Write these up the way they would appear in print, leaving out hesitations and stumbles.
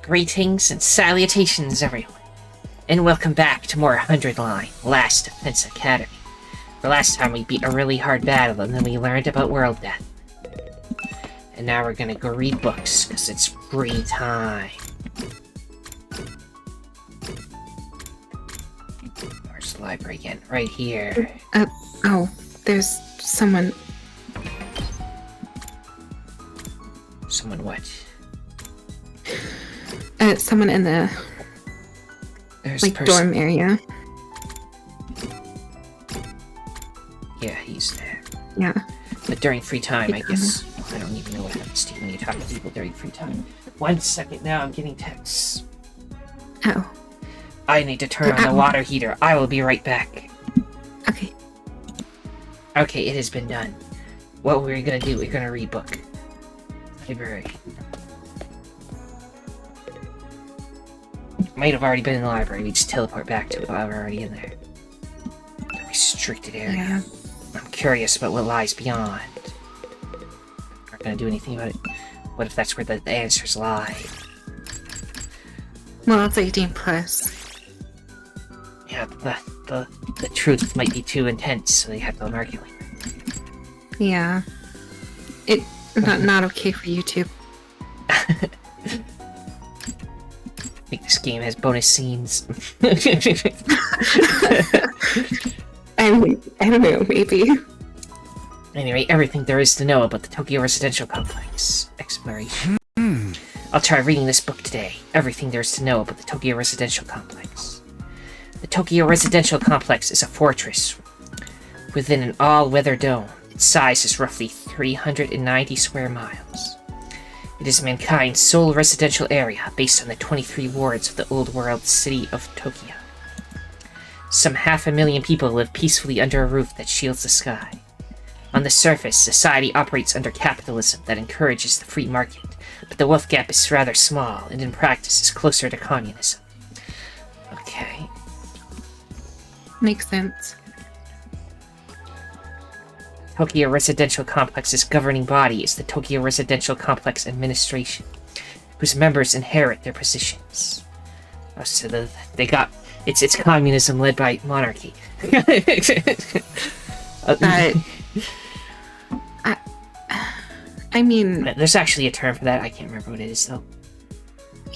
Greetings and salutations, everyone, and welcome back to more hundredline Last Defense Academy. For last time we beat a really hard battle and then we learned about world death. And now we're gonna go read books, because it's free time. Where's the library again? Right here. Oh, there's someone. Someone what? Someone in the There's dorm area. Yeah, he's there. Yeah. But during free time, I guess. I don't even know what happens to you when you talk to people during free time. 1 second now, I'm getting texts. Oh. I need to turn on the water heater. I will be right back. Okay. Okay, it has been done. What we're gonna do, we're gonna read book. Library. Might have already been in the library. We just teleport back to it while we're already in there. The restricted area. Yeah. I'm curious about what lies beyond. Not gonna do anything about it. What if that's where the answers lie? Well, it's 18 plus. Yeah, the truth might be too intense, so they have to mark it like that. Yeah. It's not okay for YouTube. I think this game has bonus scenes. I don't know, maybe. Anyway, everything there is to know about the Tokyo Residential Complex. Exploration. I'll try reading this book today. Everything there is to know about the Tokyo Residential Complex. The Tokyo Residential Complex is a fortress within an all-weather dome. Its size is roughly 390 square miles. It is mankind's sole residential area based on the 23 wards of the old world city of Tokyo. Some 500,000 people live peacefully under a roof that shields the sky. On the surface, society operates under capitalism that encourages the free market, but the wealth gap is rather small, and in practice is closer to communism. Okay. Makes sense. Tokyo Residential Complex's governing body is the Tokyo Residential Complex Administration, whose members inherit their positions. Oh, so it's communism led by monarchy. I mean, there's actually a term for that. I can't remember what it is though.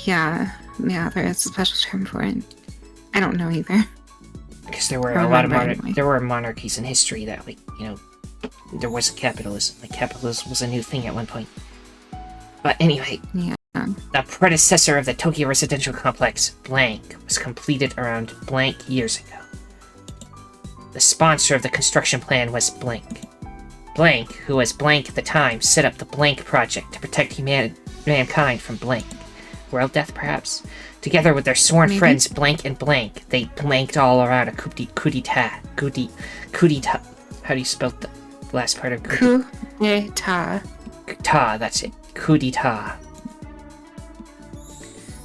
Yeah, there is a special term for it. I don't know either. Because there were a lot of there were monarchies in history that, like, you know, there wasn't capitalism. Like, capitalism was a new thing at one point. But anyway, yeah. The predecessor of the Tokyo Residential Complex, Blank, was completed around blank years ago. The sponsor of the construction plan was Blank. Blank, who was Blank at the time, set up the Blank Project to protect mankind from Blank. World death, perhaps? Together with their sworn friends Blank and Blank, they blanked all around a coup d'etat. How do you spell the last part of coup d'etat? Ta, that's it. Coup d'etat.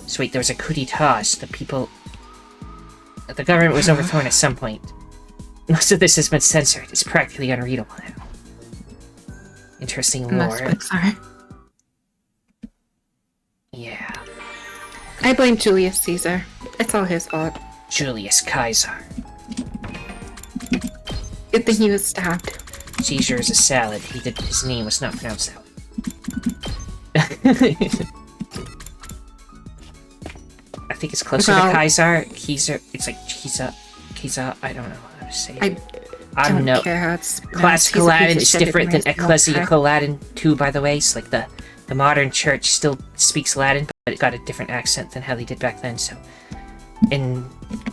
So wait, there was a coup d'etat, so the government was overthrown at some point. Most of this has been censored. It's practically unreadable now. Interesting lore. Most are. Yeah. I blame Julius Caesar. It's all his fault. Julius Caesar. Good thing he was stabbed. Caesar is a salad. His name was not pronounced salad. I think it's closer to Kaiser. It's like Kisa. I don't know how to say it. I don't care how it's pronounced. Classical Latin is different than ecclesiastical Latin too, by the way. So, like, the modern church still speaks Latin, but it got a different accent than how they did back then. So, in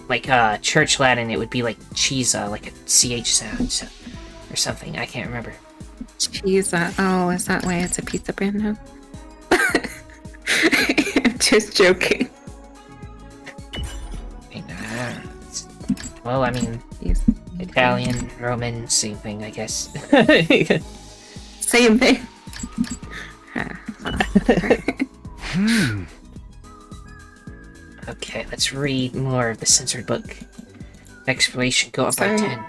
like church Latin, it would be like Chisa, like a CH sound, so, or something. I can't remember. Chisa. Oh, is that why it's a pizza brand now? I'm just joking. Well, I mean, Italian, Roman, same thing, I guess. Same thing. Okay, let's read more of the censored book. Exploration, go up by 10.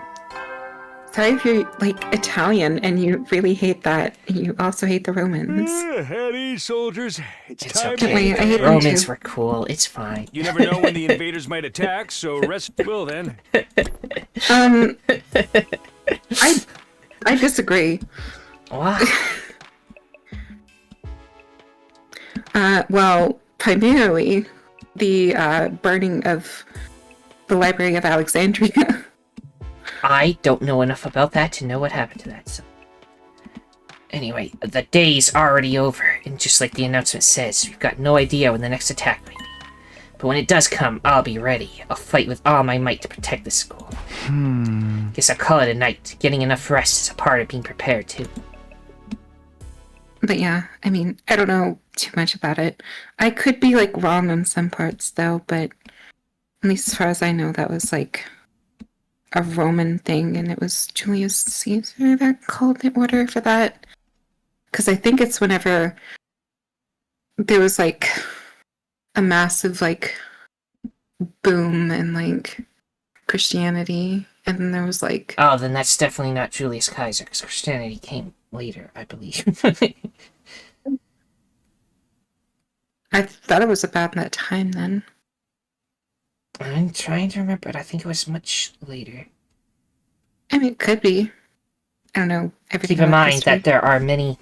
Sorry if you're, like, Italian and you really hate that. You also hate the Romans. At ease, soldiers. It's time Don't worry, to I hate them Romans too. were cool. It's fine. You never know when the invaders might attack, so rest will then. I disagree. Why? Well, primarily the burning of the Library of Alexandria. I don't know enough about that to know what happened to that. So. Anyway, the day's already over, and just like the announcement says, we've got no idea when the next attack might be. But when it does come, I'll be ready. I'll fight with all my might to protect the school. Guess I'll call it a night. Getting enough rest is a part of being prepared, too. But yeah, I mean, I don't know too much about it. I could be, like, wrong on some parts, though, but at least as far as I know, that was, like, a Roman thing, and it was Julius Caesar that called the order for that. Because I think it's whenever there was, like, a massive, like, boom in, like, Christianity, and then there was, like... Oh, then that's definitely not Julius Caesar, because Christianity came later, I believe. I thought it was about that time, then. I'm trying to remember, but I think it was much later. I mean, it could be. I don't know everything Keep in about mind history. that there are many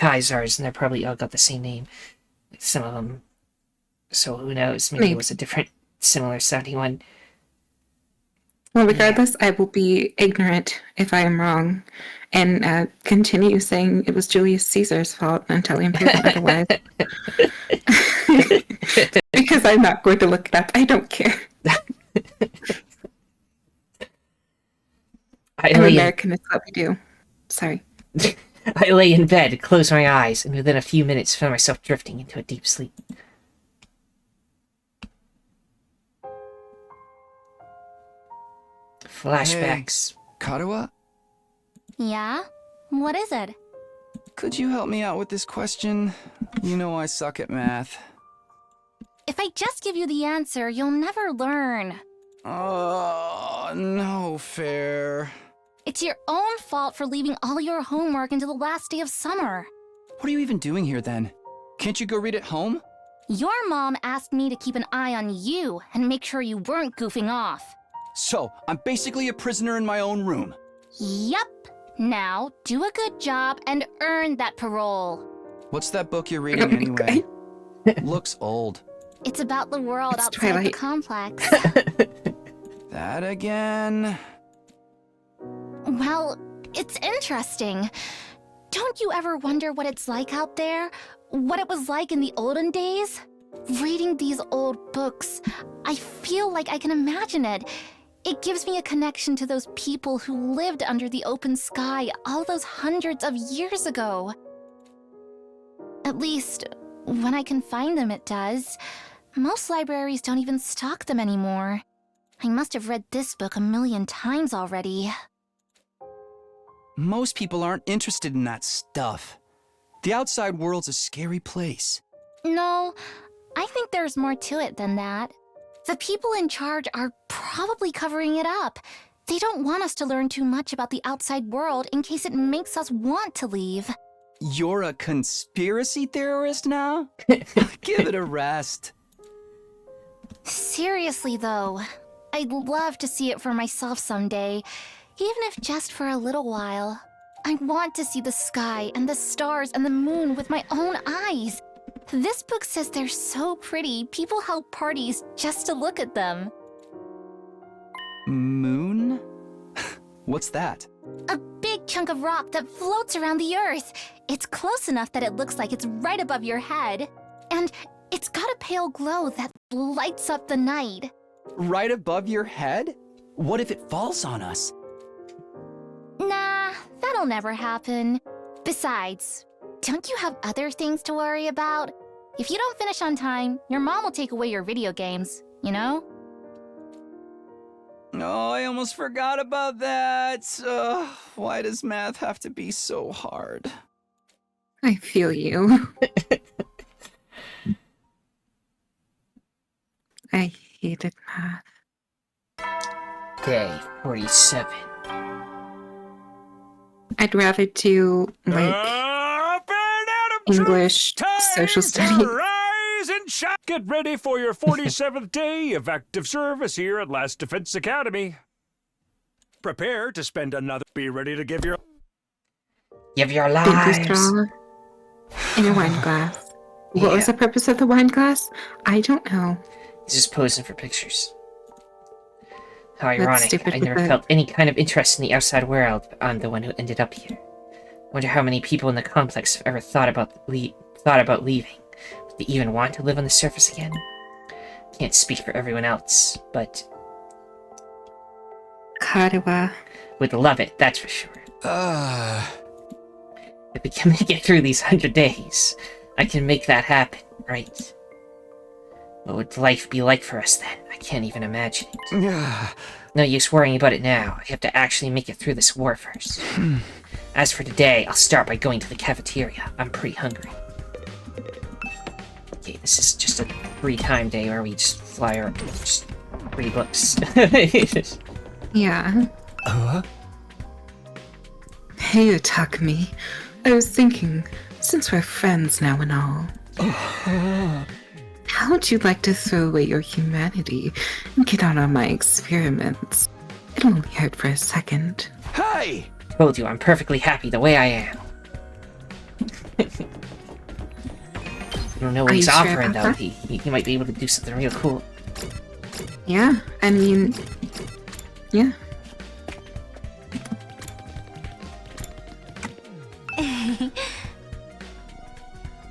Caesars, and they're probably all got the same name. Some of them. So who knows? Maybe it was a different, similar sounding one. Well, regardless, I will be ignorant if I am wrong, and continue saying it was Julius Caesar's fault until I'm proven otherwise. Because I'm not going to look it up. I don't care. I'm American, it's what we do. Sorry. I lay in bed, closed my eyes, and within a few minutes found myself drifting into a deep sleep. Flashbacks. Hey, Karawa? Yeah? What is it? Could you help me out with this question? You know I suck at math. If I just give you the answer, you'll never learn. Oh, no fair. It's your own fault for leaving all your homework until the last day of summer. What are you even doing here then? Can't you go read at home? Your mom asked me to keep an eye on you and make sure you weren't goofing off. So, I'm basically a prisoner in my own room. Yup. Now, do a good job and earn that parole. What's that book you're reading anyway? Looks old. It's about the world It's outside Twilight. the complex. That again? Well, it's interesting. Don't you ever wonder what it's like out there? What it was like in the olden days? Reading these old books, I feel like I can imagine it. It gives me a connection to those people who lived under the open sky all those hundreds of years ago. At least, when I can find them, it does. Most libraries don't even stock them anymore. I must have read this book 1,000,000 times already. Most people aren't interested in that stuff. The outside world's a scary place. No, I think there's more to it than that. The people in charge are probably covering it up. They don't want us to learn too much about the outside world in case it makes us want to leave. You're a conspiracy theorist now? Give it a rest. Seriously, though, I'd love to see it for myself someday, even if just for a little while. I want to see the sky and the stars and the moon with my own eyes. This book says they're so pretty, people held parties just to look at them. Moon? What's that? A big chunk of rock that floats around the Earth. It's close enough that it looks like it's right above your head. And it's got a pale glow that lights up the night. Right above your head? What if it falls on us? Nah, that'll never happen. Besides, don't you have other things to worry about? If you don't finish on time, your mom will take away your video games, you know? Oh, I almost forgot about that. Why does math have to be so hard? I feel you. I hated math. Day 47. I'd rather do like Up and out of English, time social to studies. rise and shine. Get ready for your 47th day of active service here at Last Defense Academy. Prepare to spend another. Be ready to give your Give your Empty lives. straw in a wine glass. What was the purpose of the wine glass? I don't know. He's just posing for pictures. How That's ironic. stupid I with never the- felt any kind of interest in the outside world, but I'm the one who ended up here. Wonder how many people in the complex have ever thought about leaving. Would they even want to live on the surface again? Can't speak for everyone else, but Karawa. would love it, that's for sure. If we can make it through these 100 days, I can make that happen, right? What would life be like for us then? I can't even imagine it. No use worrying about it now. I have to actually make it through this war first. As for today, I'll start by going to the cafeteria. I'm pretty hungry. Okay, this is just a free time day where we just fly around, just read books. Yeah. Hey, Takumi. I was thinking, since we're friends now and all, how would you like to throw away your humanity and get out on my experiments? It'll only hurt for a second. Hey! Told you, I'm perfectly happy the way I am. I don't know what Are he's you sure offering, about though. that? He might be able to do something real cool. Yeah, I mean, yeah.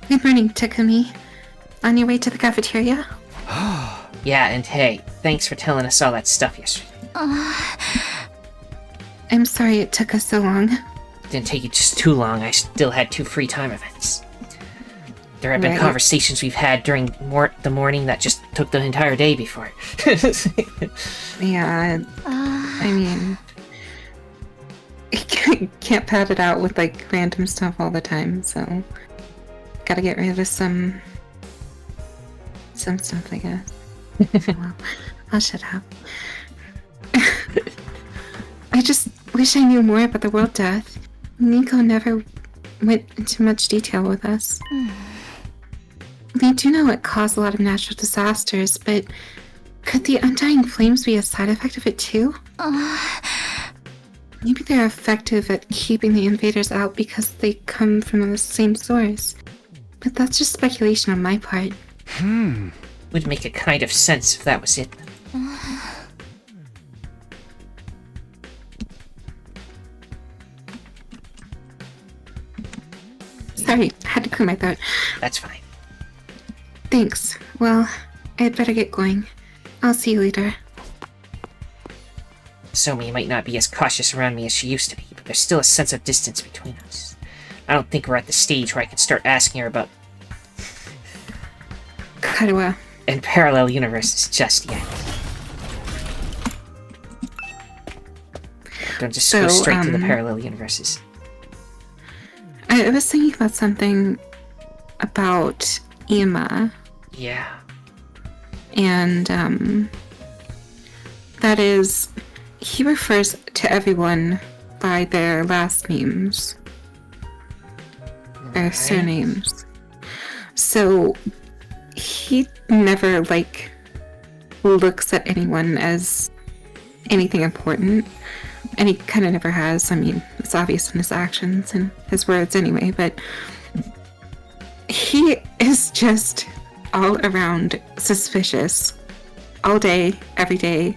Good morning, Takumi. On your way to the cafeteria? Yeah, and hey, thanks for telling us all that stuff yesterday. I'm sorry it took us so long. Didn't take you just too long. I still had 2 free time events. There have been Right. conversations we've had during the morning that just took the entire day before. Yeah, I mean, can't pad it out with like random stuff all the time, so gotta get rid of some stuff, I guess. Well, I'll shut up. I just wish I knew more about the world death. Nico never went into much detail with us. We do know it caused a lot of natural disasters, but could the undying flames be a side effect of it too? Maybe they're effective at keeping the invaders out because they come from the same source. But that's just speculation on my part. Would make a kind of sense if that was it. Sorry, had to clear my throat. That's fine. Thanks. Well, I'd better get going. I'll see you later. Somi might not be as cautious around me as she used to be, but there's still a sense of distance between us. I don't think we're at the stage where I can start asking her about Karawa. and parallel universes just yet. Don't just go So, straight to the parallel universes. I was thinking about something about Ima, Yeah. and that is, he refers to everyone by their last names, their Right. surnames. So he never like looks at anyone as anything important, and he kind of never has. I mean, it's obvious in his actions and his words anyway, but he is just all around suspicious, all day, every day,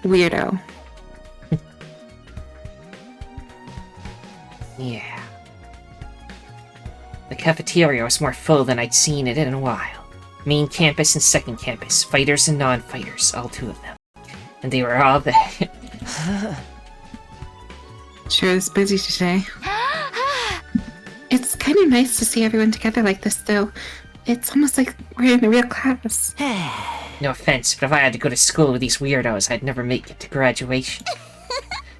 weirdo. Yeah. The cafeteria was more full than I'd seen it in a while. Main campus and second campus, fighters and non-fighters, all 2 of them. And they were all there. Sure is busy today. It's kind of nice to see everyone together like this, though. It's almost like we're in a real class. No offense, but if I had to go to school with these weirdos, I'd never make it to graduation.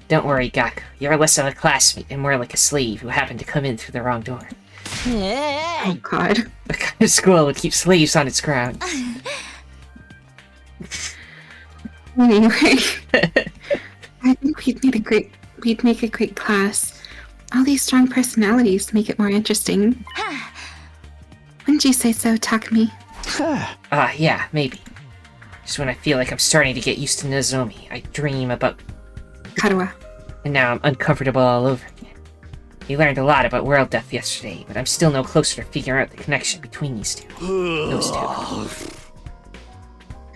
Don't worry, Gaku. You're less of a classmate and more like a slave who happened to come in through the wrong door. Oh god. The kind of school would keep slaves on its ground. Anyway, I think we'd make a great class. All these strong personalities make it more interesting. Wouldn't you say so, Takumi? Yeah, maybe. Just when I feel like I'm starting to get used to Nozomi, I dream about... Karuha. And now I'm uncomfortable all over again. We learned a lot about world death yesterday, but I'm still no closer to figuring out the connection between these two. Those two.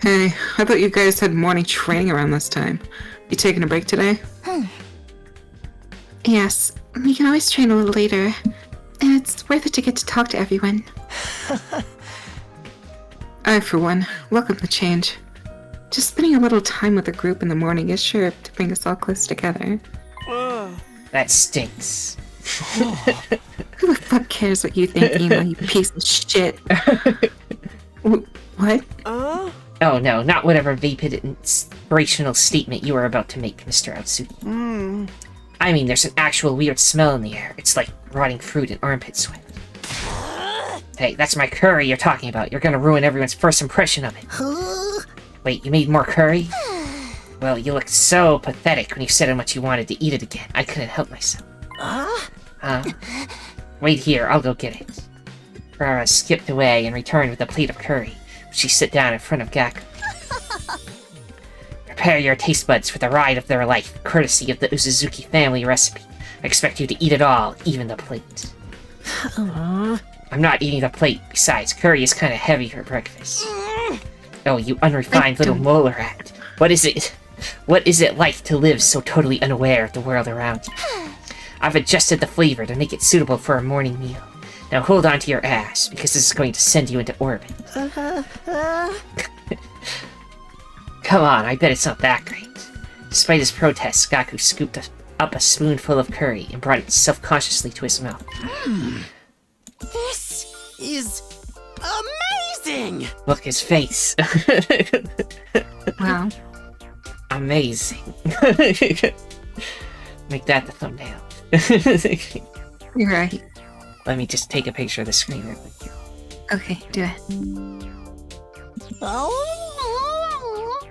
Hey, I thought you guys had morning training around this time. You taking a break today? Yes, we can always train a little later. And it's worth it to get to talk to everyone. I, for one, welcome the change. Just spending a little time with the group in the morning is sure to bring us all close together. That stinks. Who the fuck cares what you think, Emo, you piece of shit? What? Oh no, not whatever vapid inspirational statement you were about to make, Mr. Otsuki. I mean, there's an actual weird smell in the air. It's like rotting fruit and armpit sweat. Hey, that's my curry you're talking about. You're gonna ruin everyone's first impression of it. Wait, you made more curry? Well, you looked so pathetic when you said how much you wanted to eat it again. I couldn't help myself. Wait here, I'll go get it. Rara skipped away and returned with a plate of curry. She sat down in front of Gaku. Prepare your taste buds for the ride of their life, courtesy of the Uzuzuki family recipe. I expect you to eat it all, even the plate. I'm not eating the plate. Besides, curry is kind of heavy for breakfast. Oh, you unrefined little molar rat. What is it? What is it like to live so totally unaware of the world around you? I've adjusted the flavor to make it suitable for a morning meal. Now hold on to your ass, because this is going to send you into orbit. Come on, I bet it's not that great. Despite his protests, Gaku scooped up a spoonful of curry and brought it self-consciously to his mouth. This is amazing! Look, his face. Wow. Amazing. Make that the thumbnail. You're right. Let me just take a picture of the screen real quick. Okay, do it.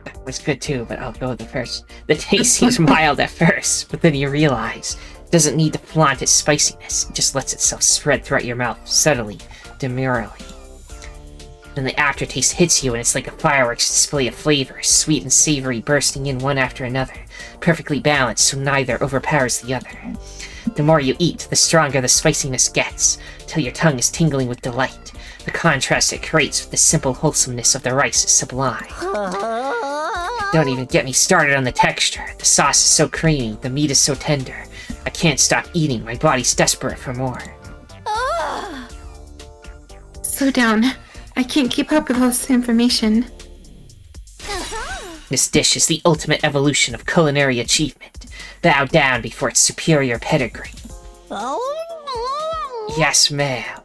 That was good too, but I'll go with the first. The taste seems mild at first, but then you realize it doesn't need to flaunt its spiciness. It just lets itself spread throughout your mouth, subtly, demurely. Then the aftertaste hits you and it's like a fireworks display of flavors, sweet and savory, bursting in one after another, perfectly balanced so neither overpowers the other. The more you eat, the stronger the spiciness gets, till your tongue is tingling with delight. The contrast it creates with the simple wholesomeness of the rice is sublime. Don't even get me started on the texture. The sauce is so creamy, the meat is so tender. I can't stop eating, my body's desperate for more. Slow down. I can't keep up with all this information. This dish is the ultimate evolution of culinary achievement. Bow down before its superior pedigree. Yes, ma'am.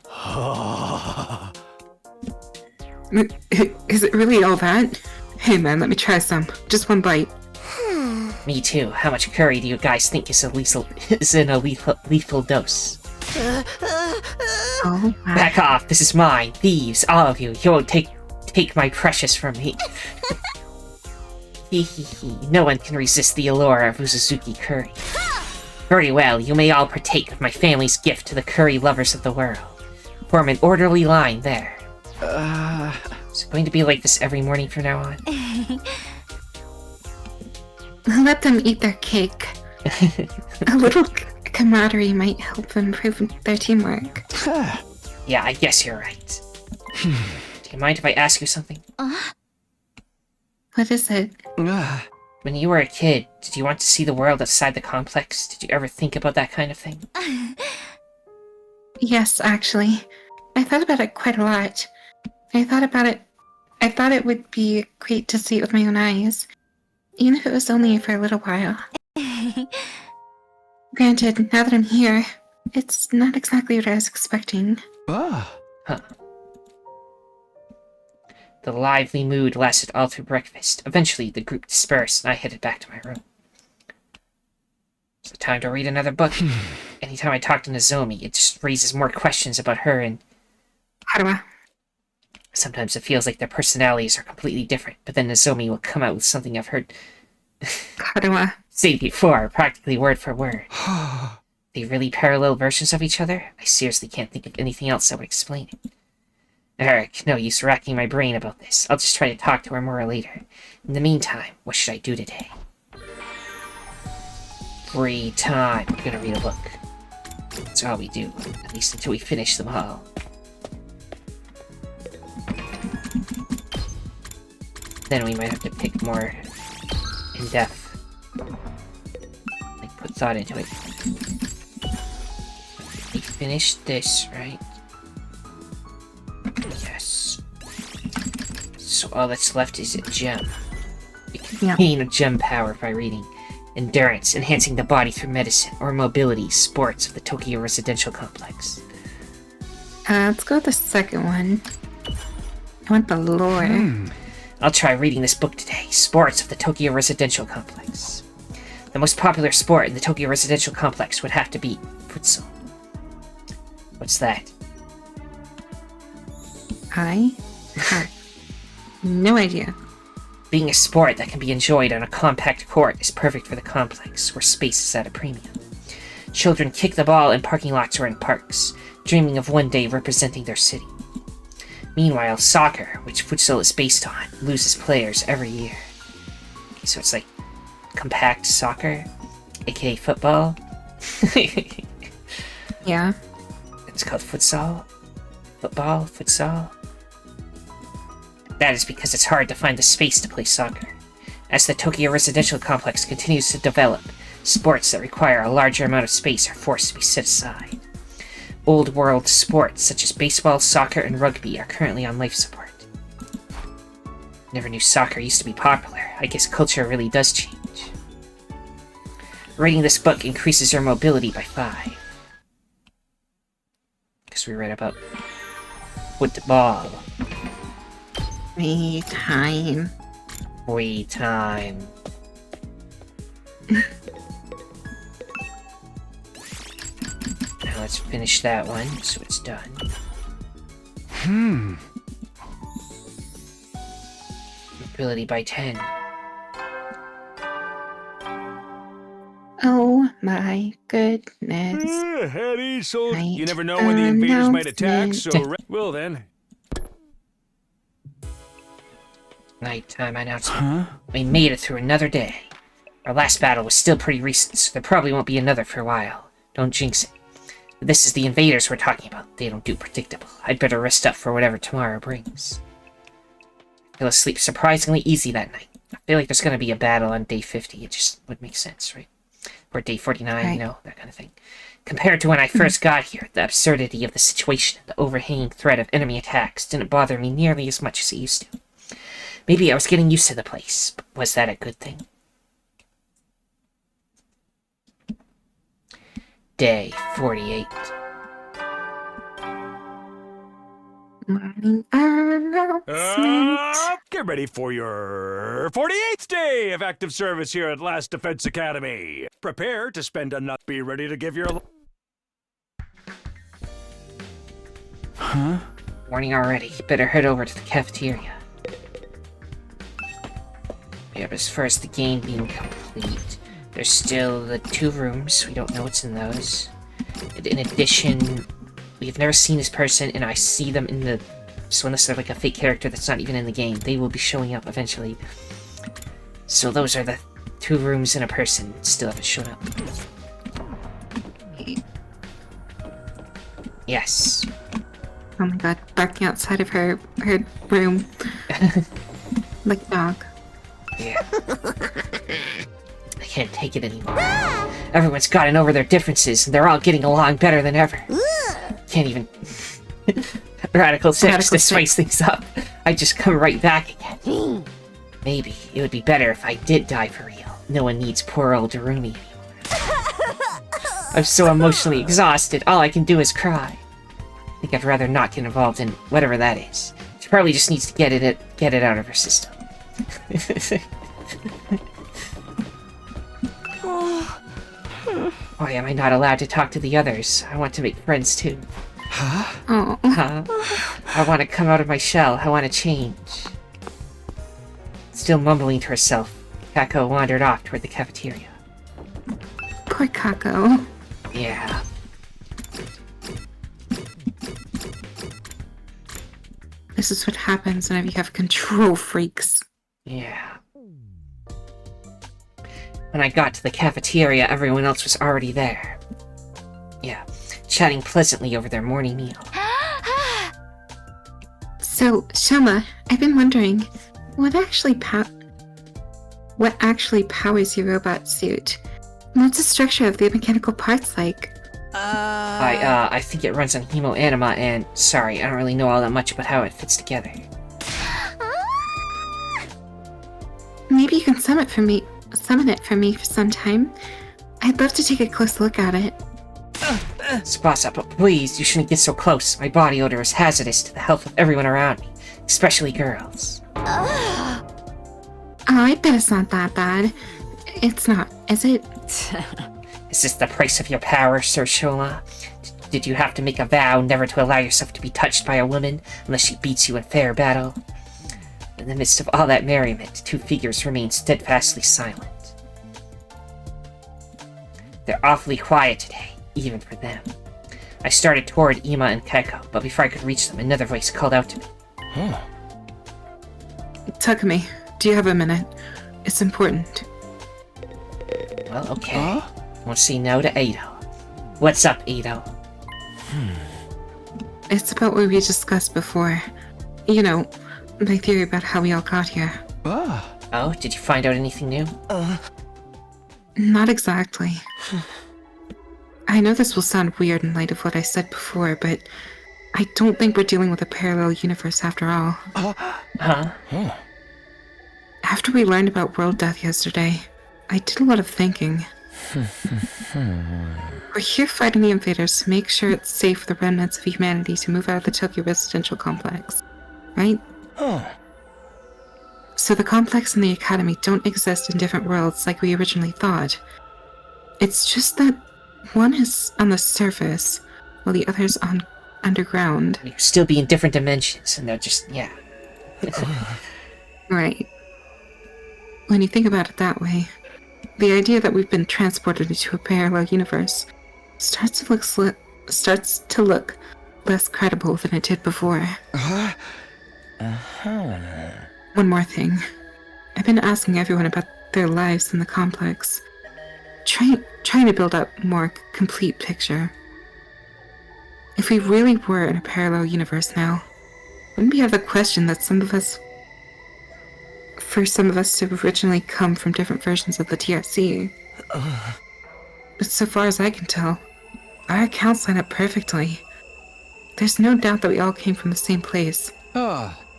Is it really all that? Hey man, let me try some. Just one bite. Me too. How much curry do you guys think is in a lethal dose? Oh, wow. Back off! This is mine. Thieves, all of you. You won't take my precious from me. Hee hee hee. No one can resist the allure of Uzuzuki curry. Very well, you may all partake of my family's gift to the curry lovers of the world. Form an orderly line there. Is it going to be like this every morning from now on? Let them eat their cake. A little camaraderie might help improve their teamwork. Yeah, I guess you're right. Do you mind if I ask you something? What is it? When you were a kid, did you want to see the world outside the complex? Did you ever think about that kind of thing? Yes, actually. I thought about it quite a lot. I thought it would be great to see it with my own eyes. Even if it was only for a little while. Granted, now that I'm here, it's not exactly what I was expecting. Huh. The lively mood lasted all through breakfast. Eventually, the group dispersed and I headed back to my room. So time to read another book. Anytime I talk to Nozomi, it just raises more questions about her and... Haruha. Sometimes it feels like their personalities are completely different, but then Nozomi will come out with something I've heard Haruha. say before, practically word for word. They really parallel versions of each other? I seriously can't think of anything else that would explain it. Eric, no use racking my brain about this. I'll just try to talk to her more later. In the meantime, what should I do today? Free time. I'm gonna read a book. That's all we do, at least until we finish them all. Then we might have to pick more in-depth. Like, put thought into it. We finished this, right? Yes. So all that's left is a gem. We can gain a gem power by reading Endurance, enhancing the body through medicine, or Mobility, sports of the Tokyo Residential Complex. Let's go with the second one. I want the lore. I'll try reading this book today, Sports of the Tokyo Residential Complex. The most popular sport in the Tokyo Residential Complex would have to be futsal. What's that? I have no idea. Being a sport that can be enjoyed on a compact court is perfect for the complex, where space is at a premium. Children kick the ball in parking lots or in parks, dreaming of one day representing their city. Meanwhile, soccer, which futsal is based on, loses players every year. Okay, so it's like compact soccer, aka football. Yeah. It's called futsal. Football, futsal. That is because it's hard to find the space to play soccer. As the Tokyo Residential Complex continues to develop, sports that require a larger amount of space are forced to be set aside. Old world sports such as baseball, soccer, and rugby are currently on life support. Never knew soccer used to be popular. I guess culture really does change. Reading this book increases your mobility by 5. Because we read about football. Me time. Free time. Now let's finish that one, so it's done. Mobility by 10. Oh my goodness. Heady, so Right. you never know when the invaders might attack, so... Announcement. Well then. Nighttime announcement. We made it through another day. Our last battle was still pretty recent, so there probably won't be another for a while. Don't jinx it. But this is the invaders we're talking about. They don't do predictable. I'd better rest up for whatever tomorrow brings. I fell asleep surprisingly easy that night. I feel like there's gonna be a battle on day 50. It just would make sense, right? Or day 49, Right. you know, that kind of thing. Compared to when I first got here, the absurdity of the situation, the overhanging threat of enemy attacks didn't bother me nearly as much as it used to. Maybe I was getting used to the place, but was that a good thing? Day 48. Morning announcement. Get ready for your 48th day of active service here at Last Defense Academy. Prepare to spend another. Be ready to give your... Morning already. Better head over to the cafeteria. Yeah, but as far as the game being complete, there's still the 2 rooms. We don't know what's in those. In addition, we've never seen this person, and I see them in the... So unless they're like a fake character that's not even in the game, they will be showing up eventually. So those are the 2 rooms and a person still haven't shown up. Yes. Oh my god, barking outside of her room. Like a dog. Yeah. I can't take it anymore. Everyone's gotten over their differences, and they're all getting along better than ever. Can't even... Radical 6 Radical to spice things up. I just come right back again. Maybe it would be better if I did die for real. No one needs poor old Darumi anymore. I'm so emotionally exhausted, all I can do is cry. I think I'd rather not get involved in whatever that is. She probably just needs to get it out of her system. Why am I not allowed to talk to the others? I want to make friends too. Oh, I want to come out of my shell. I want to change. Still mumbling to herself, Kako wandered off toward the cafeteria. poor Kako. Yeah. This is what happens whenever you have control freaks. Yeah. When I got to the cafeteria, everyone else was already there. Yeah, chatting pleasantly over their morning meal. So, Shoma, I've been wondering, what actually powers your robot suit? What's the structure of the mechanical parts like? I think it runs on hemoanima, and sorry, I don't really know all that much about how it fits together. Maybe you can summon it for me for some time. I'd love to take a close look at it. Spasa, but please, you shouldn't get so close. My body odor is hazardous to the health of everyone around me, especially girls. Oh, I bet it's not that bad. It's not, is it? Is this the price of your power, Sir Shola? Did you have to make a vow never to allow yourself to be touched by a woman unless she beats you in fair battle? In the midst of all that merriment, two figures remained steadfastly silent. They're awfully quiet today, even for them. I started toward Ima and Keiko, but before I could reach them, another voice called out to me. Takumi, do you have a minute? It's important. Well, okay. Won't say no to Ado. What's up, Ado? It's about what we discussed before. You know, my theory about how we all got here. Oh, did you find out anything new? Not exactly. I know this will sound weird in light of what I said before, but I don't think we're dealing with a parallel universe after all. Huh? After we learned about world death yesterday, I did a lot of thinking. We're here fighting the invaders to make sure it's safe for the remnants of humanity to move out of the Tokyo residential complex, right? So the complex and the academy don't exist in different worlds like we originally thought. It's just that one is on the surface, while the other's on underground. You'll still be in different dimensions, and they're just, yeah. Right. When you think about it that way, the idea that we've been transported into a parallel universe starts to look less credible than it did before. One more thing. I've been asking everyone about their lives in the complex, trying to build up a more complete picture. If we really were in a parallel universe now, wouldn't we have the question that some of us to originally come from different versions of the TRC? But so far as I can tell, our accounts line up perfectly. There's no doubt that we all came from the same place.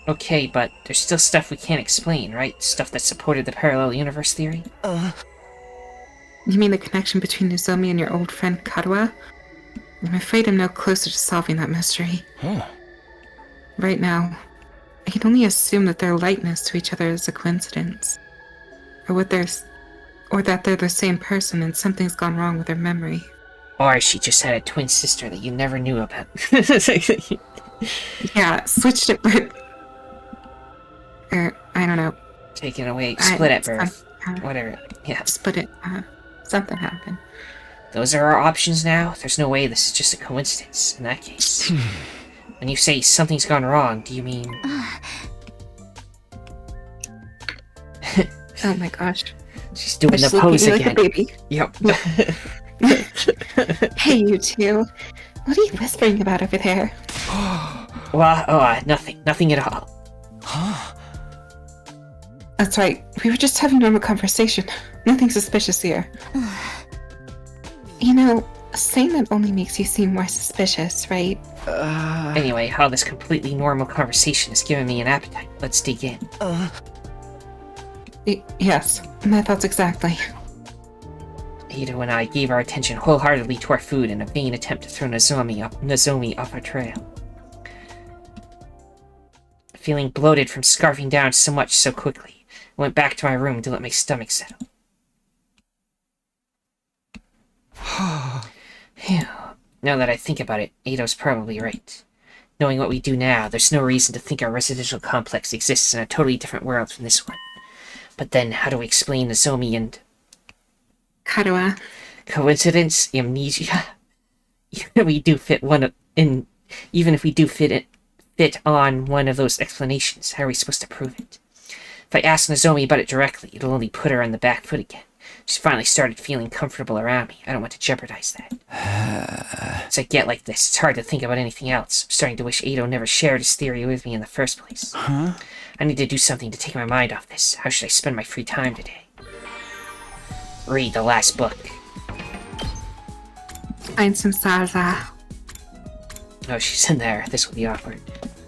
Okay, but there's still stuff we can't explain, right? Stuff that supported the parallel universe theory? You mean the connection between Nozomi and your old friend Kadoa? I'm afraid I'm no closer to solving that mystery. Right now, I can only assume that their likeness to each other is a coincidence. Or that they're the same person and something's gone wrong with their memory. Or she just had a twin sister that you never knew about. Yeah, switched at birth. I don't know. Taken away, split at birth. Some- Whatever, yeah. Split it. Something happened. Those are our options now? There's no way this is just a coincidence, in that case. When you say something's gone wrong, do you mean... Oh my gosh. She's doing the She's pose looking again. like a baby. Yep. Hey, you two. What are you whispering about over there? Well, nothing at all. That's right. We were just having normal conversation. Nothing suspicious here. You know, saying that only makes you seem more suspicious, right? Anyway, how this completely normal conversation has given me an appetite. Let's dig in. Yes, my thoughts exactly. Ado and I gave our attention wholeheartedly to our food in a vain attempt to throw Nozomi off our trail. Feeling bloated from scarfing down so much so quickly, I went back to my room to let my stomach settle. Phew. Now that I think about it, Ado's probably right. Knowing what we do now, there's no reason to think our residential complex exists in a totally different world from this one. But then, how do we explain Nozomi and... Kadoa. Coincidence? Amnesia? Even if we do fit on one of those explanations, how are we supposed to prove it? If I ask Nozomi about it directly, it'll only put her on the back foot again. She's finally started feeling comfortable around me. I don't want to jeopardize that. As I get like this, it's hard to think about anything else. I'm starting to wish Ado never shared his theory with me in the first place. I need to do something to take my mind off this. How should I spend my free time today? Read the last book. Find some salsa. Oh, she's in there. This will be awkward.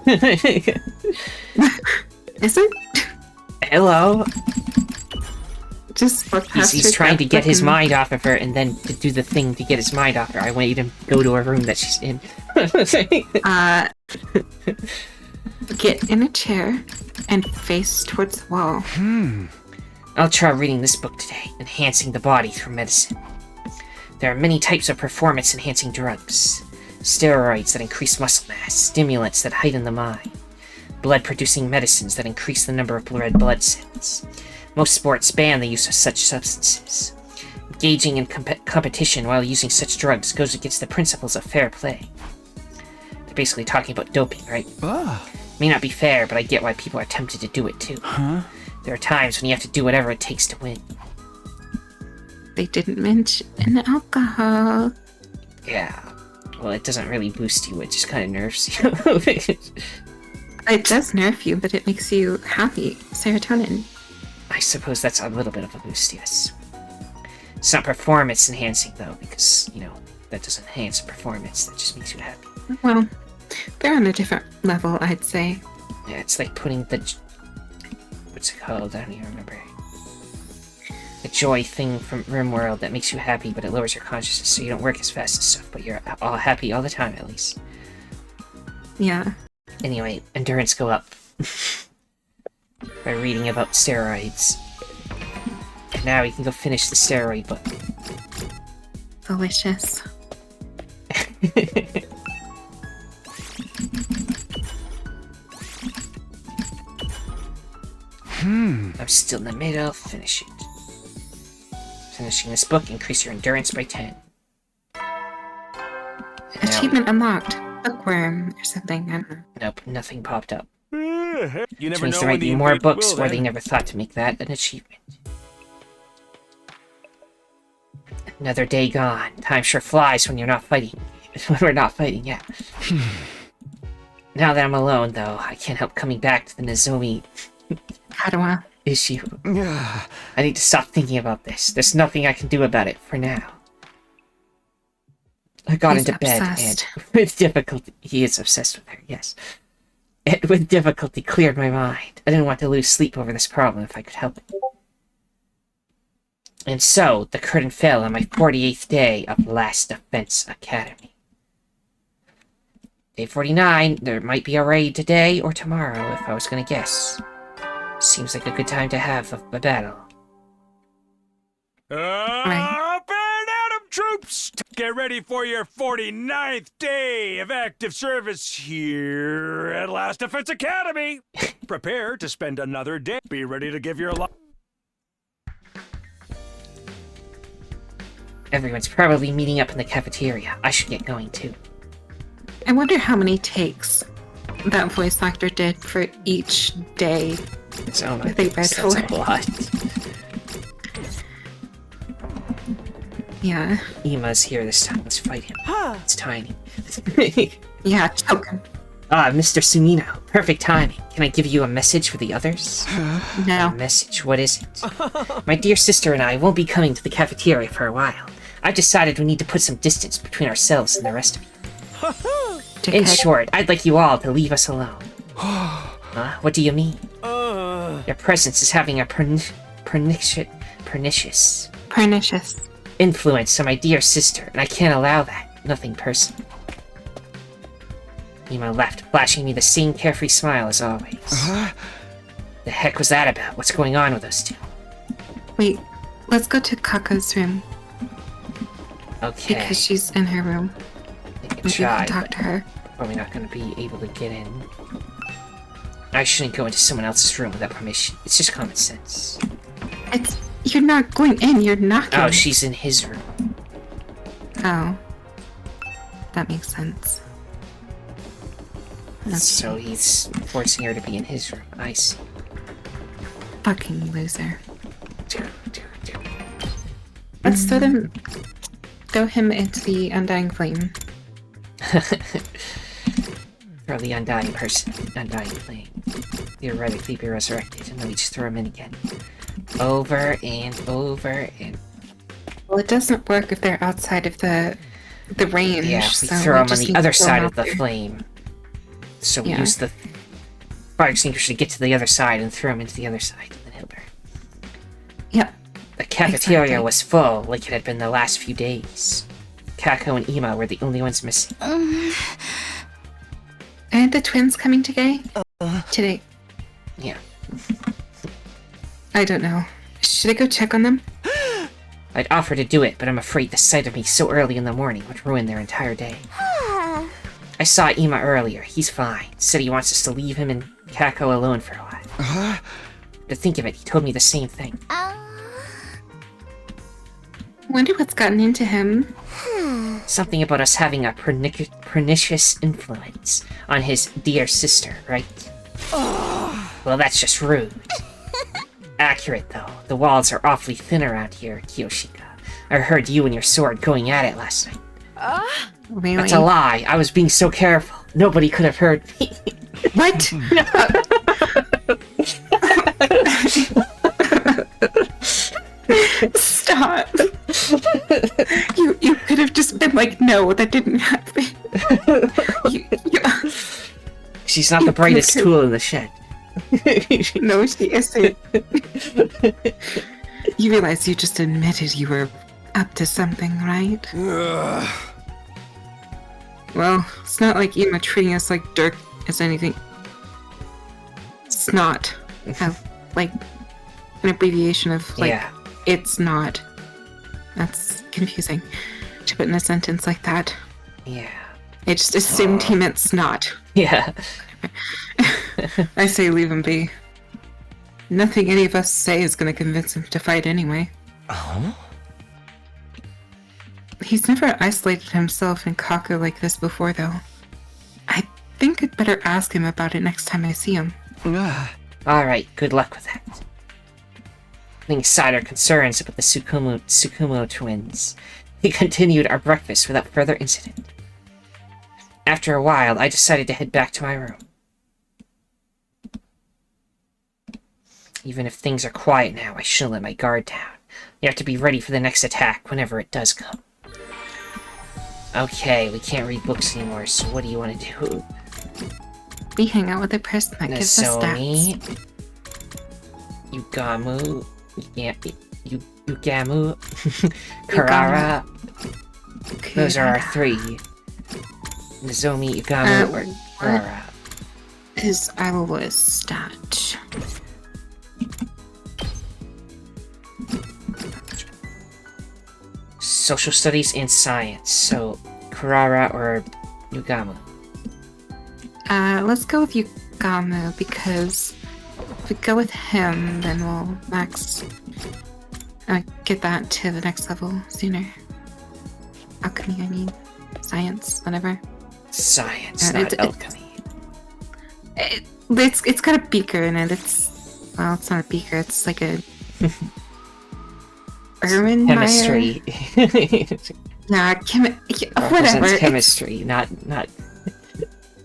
Is it? Hello? Just look past He's her trying to get his fucking- mind off of her, and then to do the thing to get his mind off her, I want you to go to a room that she's in. Get in a chair and face towards the wall. I'll try reading this book today, Enhancing the Body Through Medicine. There are many types of performance-enhancing drugs. Steroids that increase muscle mass, stimulants that heighten the mind, blood-producing medicines that increase the number of red blood cells. Most sports ban the use of such substances. Engaging in competition while using such drugs goes against the principles of fair play. They're basically talking about doping, right? May not be fair, but I get why people are tempted to do it too. There are times when you have to do whatever it takes to win. They didn't mention alcohol. Yeah. Well, it doesn't really boost you, it just kind of nerves you. It does nerf you, but it makes you happy. Serotonin. I suppose that's a little bit of a boost, yes. It's not performance enhancing, though, because, you know, that doesn't enhance performance, that just makes you happy. Well, they're on a different level, I'd say. Yeah, it's like putting the... What's it called? I don't even remember. The joy thing from RimWorld that makes you happy, but it lowers your consciousness, so you don't work as fast and stuff, but you're all happy all the time, at least. Yeah. Anyway, endurance go up. By reading about steroids. And now we can go finish the steroid book. Delicious. I'm still in the middle, finish it. Finishing this book, increase your endurance by 10. And Achievement unlocked. Bookworm or something. I don't know. nope, nothing popped up. You Which never means know there when might the be more inevitable books will, where they then. never thought to make that an achievement. Another day gone. Time sure flies when you're not fighting. When we're not fighting, yeah. Now that I'm alone, though, I can't help coming back to the Nozomi How do I? issue. I need to stop thinking about this. There's nothing I can do about it for now. I got He's into bed obsessed. and, with difficulty, he is obsessed with her, yes. And with difficulty cleared my mind. I didn't want to lose sleep over this problem if I could help it. And so, the curtain fell on my 48th day of Last Defense Academy. Day 49, there might be a raid today or tomorrow, if I was gonna guess. Seems like a good time to have a battle. Up and Adam troops! Get ready for your 49th day of active service here at Last Defense Academy. Prepare to spend another day. Be ready to give your life. Everyone's probably meeting up in the cafeteria. I should get going too. I wonder how many takes that voice actor did for each day. So my They read that's for a it. lot. Yeah. Ima's here this time. Let's fight him. It's tiny. Yeah, token. Mr. Sumino. Perfect timing. Can I give you a message for the others? A No. message? What is it? My dear sister and I won't be coming to the cafeteria for a while. I've decided we need to put some distance between ourselves and the rest of you. In Dickhead. short, I'd like you all to leave us alone. What do you mean? Your presence is having a pernicious Pernicious. influence on my dear sister, and I can't allow that. Nothing personal. Ima left, flashing me the same carefree smile as always. The heck was that about? What's going on with those two? Wait, let's go to Kaka's room Okay, because she's in her room. I can Maybe we try, can talk but to her. probably not going to be able to get in. I shouldn't go into someone else's room without permission. It's just common sense. You're not going in. You're knocking. Oh, she's in his room. Oh. That makes sense. Okay. So he's forcing her to be in his room. I see. Fucking loser. Let's throw him into the Undying Flame. Throw the undying flame. Theoretically be resurrected, and then we just throw him in again. Over and over and... Well, it doesn't work if they're outside of the range. Yeah, we so throw him on just the need other to throw side him of the out there. flame. So we Yeah. use the fire extinguisher to get to the other side and throw him into the other side, and then he'll burn. Yep. The cafeteria Exactly. was full, like it had been the last few days. Kako and Ema were the only ones missing. Aren't the twins coming today? Today. Yeah. I don't know. Should I go check on them? I'd offer to do it, but I'm afraid the sight of me so early in the morning would ruin their entire day. I saw Ema earlier. He's fine. Said he wants us to leave him and Kako alone for a while. To think of it, he told me the same thing. Wonder what's gotten into him. Something about us having a pernicious influence on his dear sister, right? Well, that's just rude. Accurate, though. The walls are awfully thin around here, Kiyoshika. I heard you and your sword going at it last night. Really? That's a lie. I was being so careful. Nobody could have heard me. What? Stop. You could have just been like, no, that didn't happen. She's not the brightest tool in the shed. No, she isn't. You realize you just admitted you were up to something, right? Well, it's not like Ema treating us like dirt as anything. It's not. Like an abbreviation of like, Yeah. it's not. That's confusing to put in a sentence like that. Yeah. I just assumed he meant snot. Yeah. I say leave him be. Nothing any of us say is going to convince him to fight anyway. He's never isolated himself in Kako like this before, though. I think I'd better ask him about it next time I see him. Alright, good luck with that. Putting aside our concerns about the Tsukumo twins, we continued our breakfast without further incident. After a while, I decided to head back to my room. Even if things are quiet now, I shouldn't let my guard down. You have to be ready for the next attack whenever it does come. Okay, we can't read books anymore, so what do you want to do? We hang out with a person that gives us Nozomi, stats. Yugamu, Yugamu, Karara. Those are our three. Nozomi, Yugamu, or Karara. Is Ilo's stat? Social studies and science, so Karara or Yugamu. Let's go with Yugamu, because if we go with him, then we'll max get that to the next level sooner. Alchemy, I mean. Science, whatever. Science, Yeah, not alchemy. It's got a beaker in it. It's not a beaker. It's like a Erwin Chemistry. Nah, whatever. Represents chemistry, not.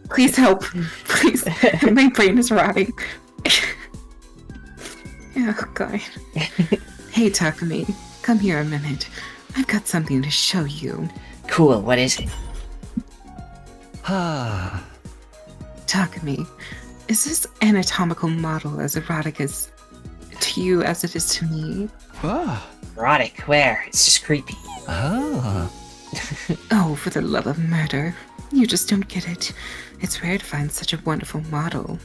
Please help. Please. My brain is rotting. Oh, God. Hey, Takumi. Come here a minute. I've got something to show you. Cool, what is it? Takumi, is this anatomical model as erotic as to you as it is to me? Erotic, where? It's just creepy. Oh, for the love of murder. You just don't get it. It's rare to find such a wonderful model.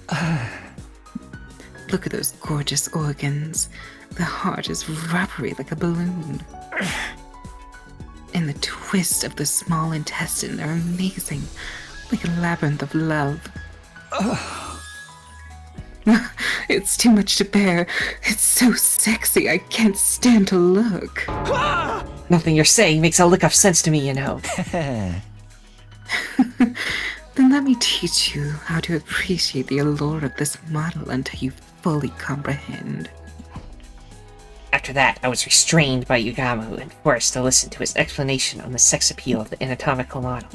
Look at those gorgeous organs. The heart is rubbery like a balloon. And the twist of the small intestine are amazing, like a labyrinth of love. It's too much to bear. It's so sexy, I can't stand to look. Nothing you're saying makes a lick of sense to me, you know. Then let me teach you how to appreciate the allure of this model until you fully comprehend. After that, I was restrained by Yugamu and forced to listen to his explanation on the sex appeal of the anatomical model.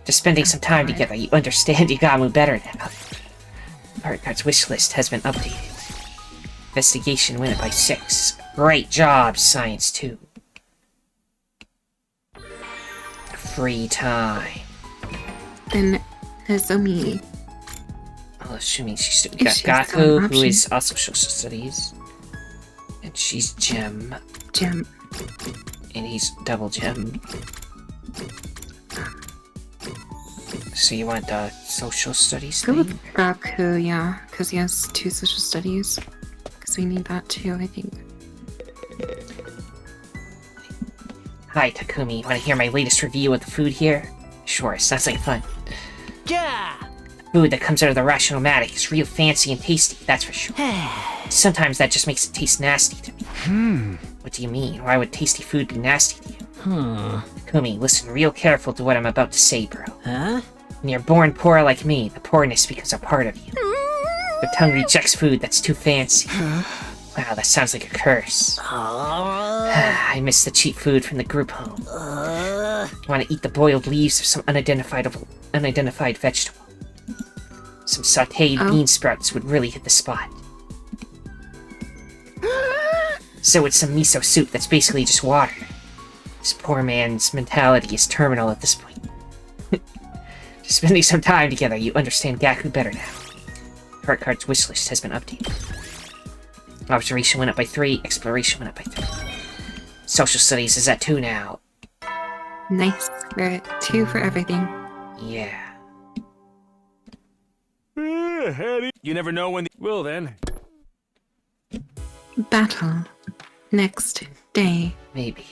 Just spending some time together, you understand Yugamu better now. Card's wish list has been updated. Investigation went up by 6. Great job, Science 2. Free time. Then Nozomi. Oh, assuming she's got If she's got Gaku, who options. is also social studies. And she's Gem. Gem. And he's double Gem. So you want the social studies Go thing? with Gaku, yeah, because he has 2 social studies. Because we need that too, I think. Hi, Takumi. Want to hear my latest review of the food here? Sure, sounds like fun. Yeah. Food that comes out of the Rational-matic is real fancy and tasty, that's for sure. Sometimes that just makes it taste nasty to me. What do you mean? Why would tasty food be nasty to you? Takumi, listen real careful to what I'm about to say, bro. Huh? When you're born poor like me, the poorness becomes a part of you. Your tongue rejects food that's too fancy. Wow, that sounds like a curse. I miss the cheap food from the group home. Want to eat the boiled leaves of some unidentified vegetable. Some sautéed bean sprouts would really hit the spot. So it's some miso soup that's basically just water. This poor man's mentality is terminal at this point. Just spending some time together, you understand Gaku better now. Card's wish list has been updated. Observation went up by 3, exploration went up by 3. Social studies is at 2 now. Nice. We're at 2 for everything. Yeah. You never know when the... Well then. Battle. Next day. Maybe.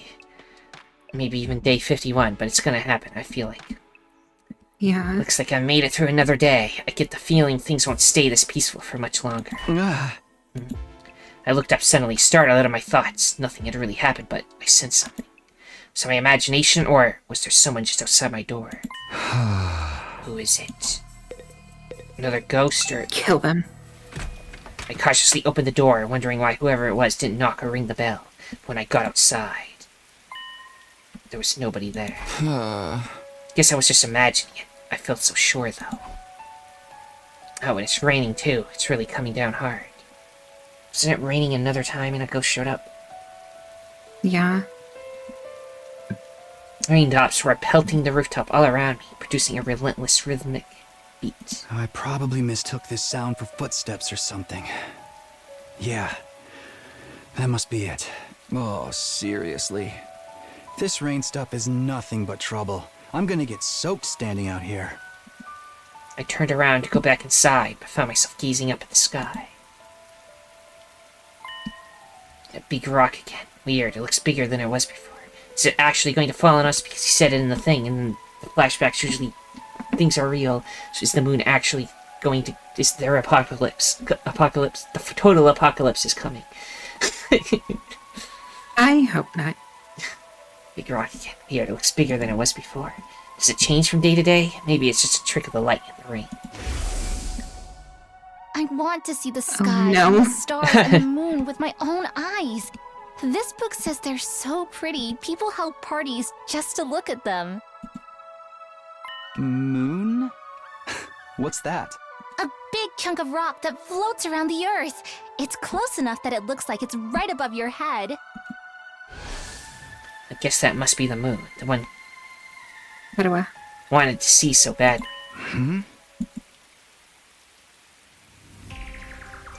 Maybe even day 51, but it's gonna happen, I feel like. Yeah. Looks like I made it through another day. I get the feeling things won't stay this peaceful for much longer. I looked up suddenly, startled out of my thoughts. Nothing had really happened, but I sensed something. Was it my imagination, or was there someone just outside my door? Who is it? Another ghost, or... Kill them. I cautiously opened the door, wondering why whoever it was didn't knock or ring the bell. When I got outside, there was nobody there. Guess I was just imagining it. I felt so sure, though. Oh, and it's raining, too. It's really coming down hard. Wasn't it raining another time and a ghost showed up? Yeah. Raindrops were pelting the rooftop all around me, producing a relentless rhythmic beat. I probably mistook this sound for footsteps or something. Yeah, that must be it. Oh, seriously. This rain stuff is nothing but trouble. I'm gonna get soaked standing out here. I turned around to go back inside, but found myself gazing up at the sky. That big rock again. Weird, it looks bigger than it was before. Is it actually going to fall on us because he said it in the thing, and the flashbacks usually... things are real, so is the moon actually going to... is there apocalypse? Apocalypse? The total apocalypse is coming. I hope not. Big rock again. Weird, it looks bigger than it was before. Does it change from day to day? Maybe it's just a trick of the light and the rain. I want to see the sky no. and the stars and the moon with my own eyes. This book says they're so pretty, people held parties just to look at them. Moon? What's that? A big chunk of rock that floats around the earth. It's close enough that it looks like it's right above your head. I guess that must be the moon, the one What do I? wanted to see so badly.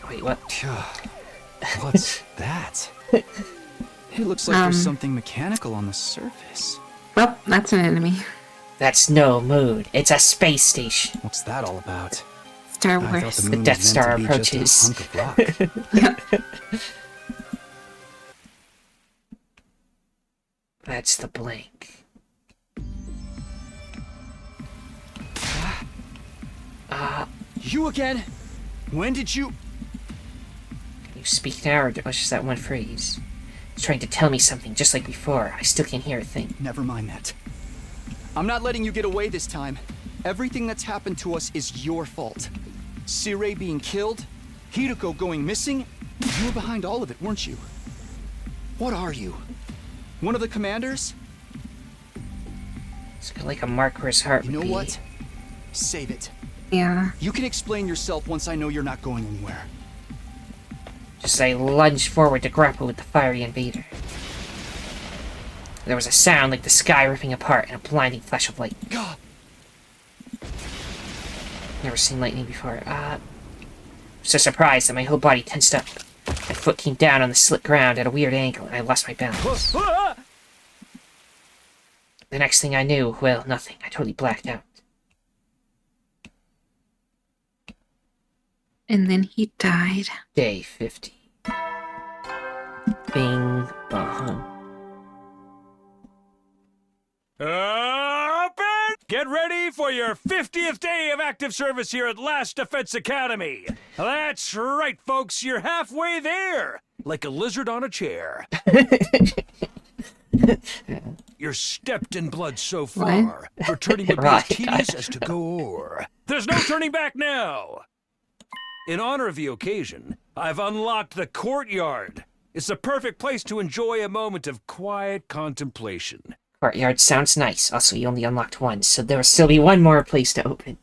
Wait, what? What's that? It looks like there's something mechanical on the surface. Well, that's an enemy. That's no moon. It's a space station. What's that all about? Star I thought Wars. the moon Death was meant Star to be approaches. just a hunk of rock. That's the blank. You again? When did you... Can you speak now, or was just that one phrase? It's trying to tell me something, just like before. I still can't hear a thing. Never mind that. I'm not letting you get away this time. Everything that's happened to us is your fault. Sirei being killed, Hideko going missing, you were behind all of it, weren't you? What are you? One of the commanders? It's got like a mark where his heart You know would be. what? Save it. Yeah. You can explain yourself once I know you're not going anywhere. Just as I lunged forward to grapple with the fiery invader. There was a sound like the sky ripping apart and a blinding flash of light. God. Never seen lightning before. So surprised that my whole body tensed up. My foot came down on the slick ground at a weird angle and I lost my balance. The next thing I knew, well, nothing. I totally blacked out. And then he died. Day 50. Bing, bong. Up and get ready for your 50th day of active service here at Last Defense Academy. That's right, folks. You're halfway there, like a lizard on a chair. You're stepped in blood so far, returning to be as Right. tedious as to go o'er. There's no turning back now. In honor of the occasion, I've unlocked the courtyard. It's the perfect place to enjoy a moment of quiet contemplation. Courtyard sounds nice. Also, you only unlocked one, so there will still be one more place to open.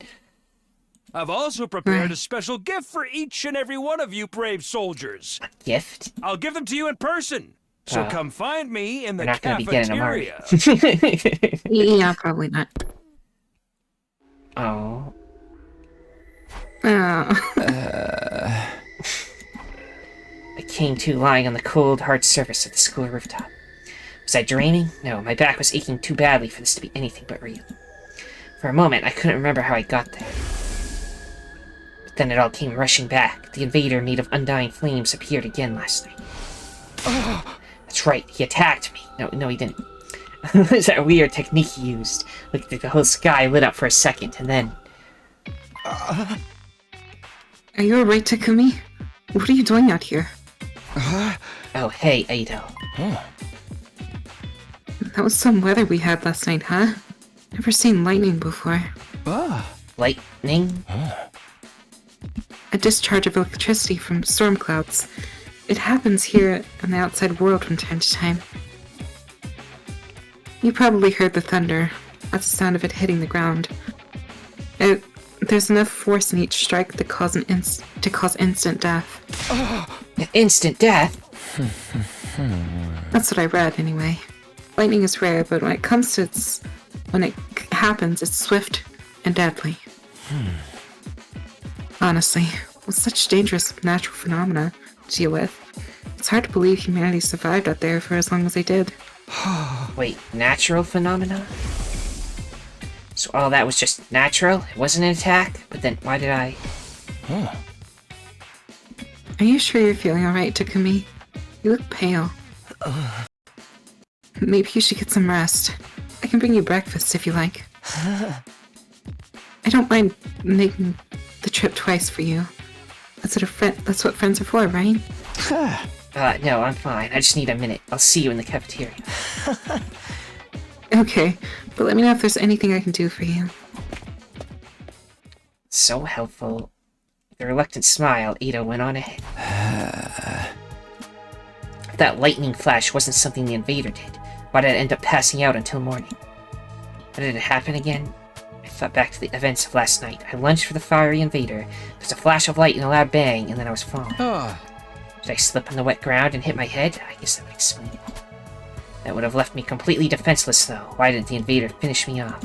I've also prepared a special gift for each and every one of you brave soldiers. Gift? I'll give them to you in person. So come find me in the We're not going to be getting them, are we? cafeteria. Yeah, probably not. Oh. Oh. I came to lying on the cold, hard surface of the school rooftop. Was I dreaming? No, my back was aching too badly for this to be anything but real. For a moment, I couldn't remember how I got there. But then it all came rushing back. The invader made of undying flames appeared again last night. That's right, he attacked me. No, he didn't. It was that weird technique he used. Like the whole sky lit up for a second, and then... Are you alright, Takumi? What are you doing out here? Oh, hey, Ado. That was some weather we had last night, huh? Never seen lightning before. Lightning? A discharge of electricity from storm clouds. It happens here in the outside world from time to time. You probably heard the thunder. That's the sound of it hitting the ground. There's enough force in each strike to cause instant death. Instant death? That's what I read, anyway. Lightning is rare, but when it happens, it's swift and deadly. Honestly, with such dangerous natural phenomena to deal with, it's hard to believe humanity survived out there for as long as they did. Wait, natural phenomena? So all that was just natural? It wasn't an attack? But then why did I... Are you sure you're feeling alright, Takumi? You look pale. Maybe you should get some rest. I can bring you breakfast if you like. I don't mind making the trip twice for you. That's what friends are for, right? No, I'm fine. I just need a minute. I'll see you in the cafeteria. Okay, but let me know if there's anything I can do for you. So helpful. With a reluctant smile, Ado went on ahead. If that lightning flash wasn't something the invader did, why did I end up passing out until morning? How did it happen again? I thought back to the events of last night. I lunged for the fiery invader. There was a flash of light and a loud bang, and then I was falling. Did I slip on the wet ground and hit my head? I guess that would explain it. That would have left me completely defenseless, though. Why didn't the invader finish me off?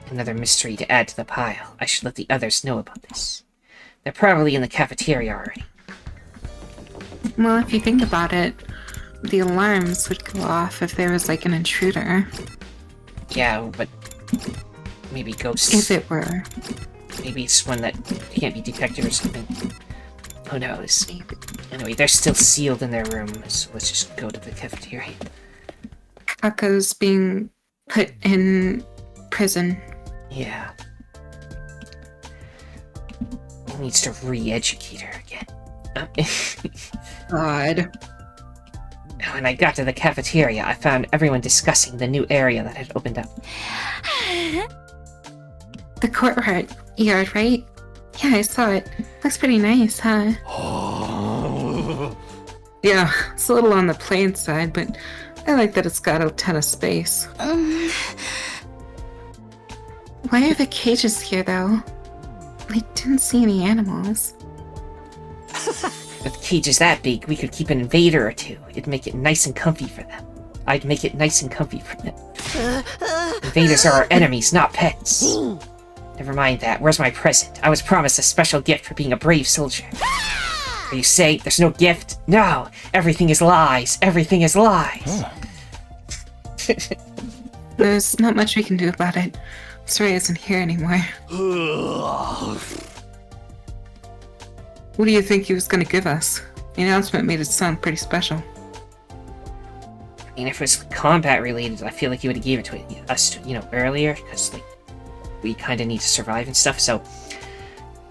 Another mystery to add to the pile. I should let the others know about this. They're probably in the cafeteria already. Well, if you think about it, the alarms would go off if there was like an intruder. Yeah, but maybe ghosts. If it were. Maybe it's one that can't be detected or something. Who knows? Maybe. Anyway, they're still sealed in their room, so let's just go to the cafeteria. Kako's being put in prison. Yeah. He needs to re-educate her again. God. When I got to the cafeteria, I found everyone discussing the new area that had opened up. The courtyard yard, right? Yeah, I saw it. Looks pretty nice, huh? Yeah, it's a little on the plain side, but I like that it's got a ton of space. Why are the cages here, though? I didn't see any animals. With cages that big, we could keep an invader or two. It'd make it nice and comfy for them. I'd make it nice and comfy for them. Invaders are our enemies, not pets. Never mind that. Where's my present? I was promised a special gift for being a brave soldier. You say there's no gift? No! Everything is lies! Everything is lies! There's not much we can do about it. Sorry isn't here anymore. What do you think he was going to give us? The announcement made it sound pretty special. I mean, if it was combat related, I feel like he would have gave it to us, earlier, because, like, we kind of need to survive and stuff, so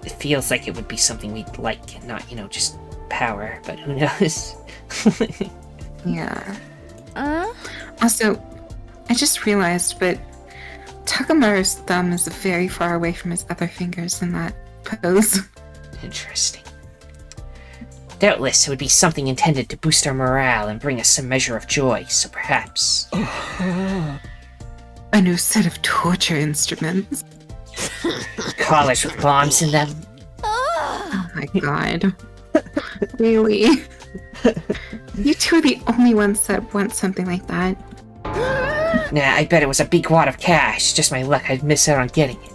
it feels like it would be something we'd like, and not, just power, but who knows? Yeah. Also, I just realized, but Takamaru's thumb is very far away from his other fingers in that pose. Interesting. Doubtless, it would be something intended to boost our morale and bring us some measure of joy, so perhaps... A new set of torture instruments. Collars with bombs in them? Oh my god. Really? You two are the only ones that want something like that. Nah, I bet it was a big wad of cash. Just my luck I'd miss out on getting it.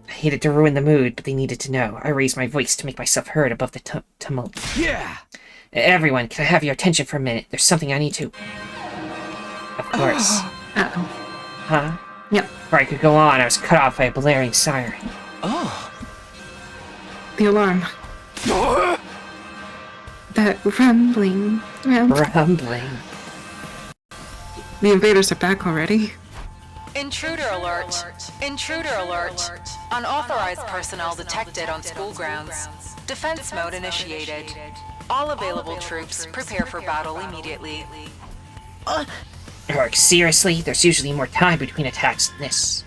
I hated to ruin the mood, but they needed to know. I raised my voice to make myself heard above the tumult. Yeah! Everyone, can I have your attention for a minute? There's something I need to... Of course. Uh-oh. Huh? Yep. Before I could go on, I was cut off by a blaring siren. Oh! The alarm. That rumbling. Rumbling. The invaders are back already. Intruder alert! Intruder alert! Unauthorized personnel detected on school grounds. Defense mode initiated. All available troops prepare for battle immediately. Orc, seriously? There's usually more time between attacks than this.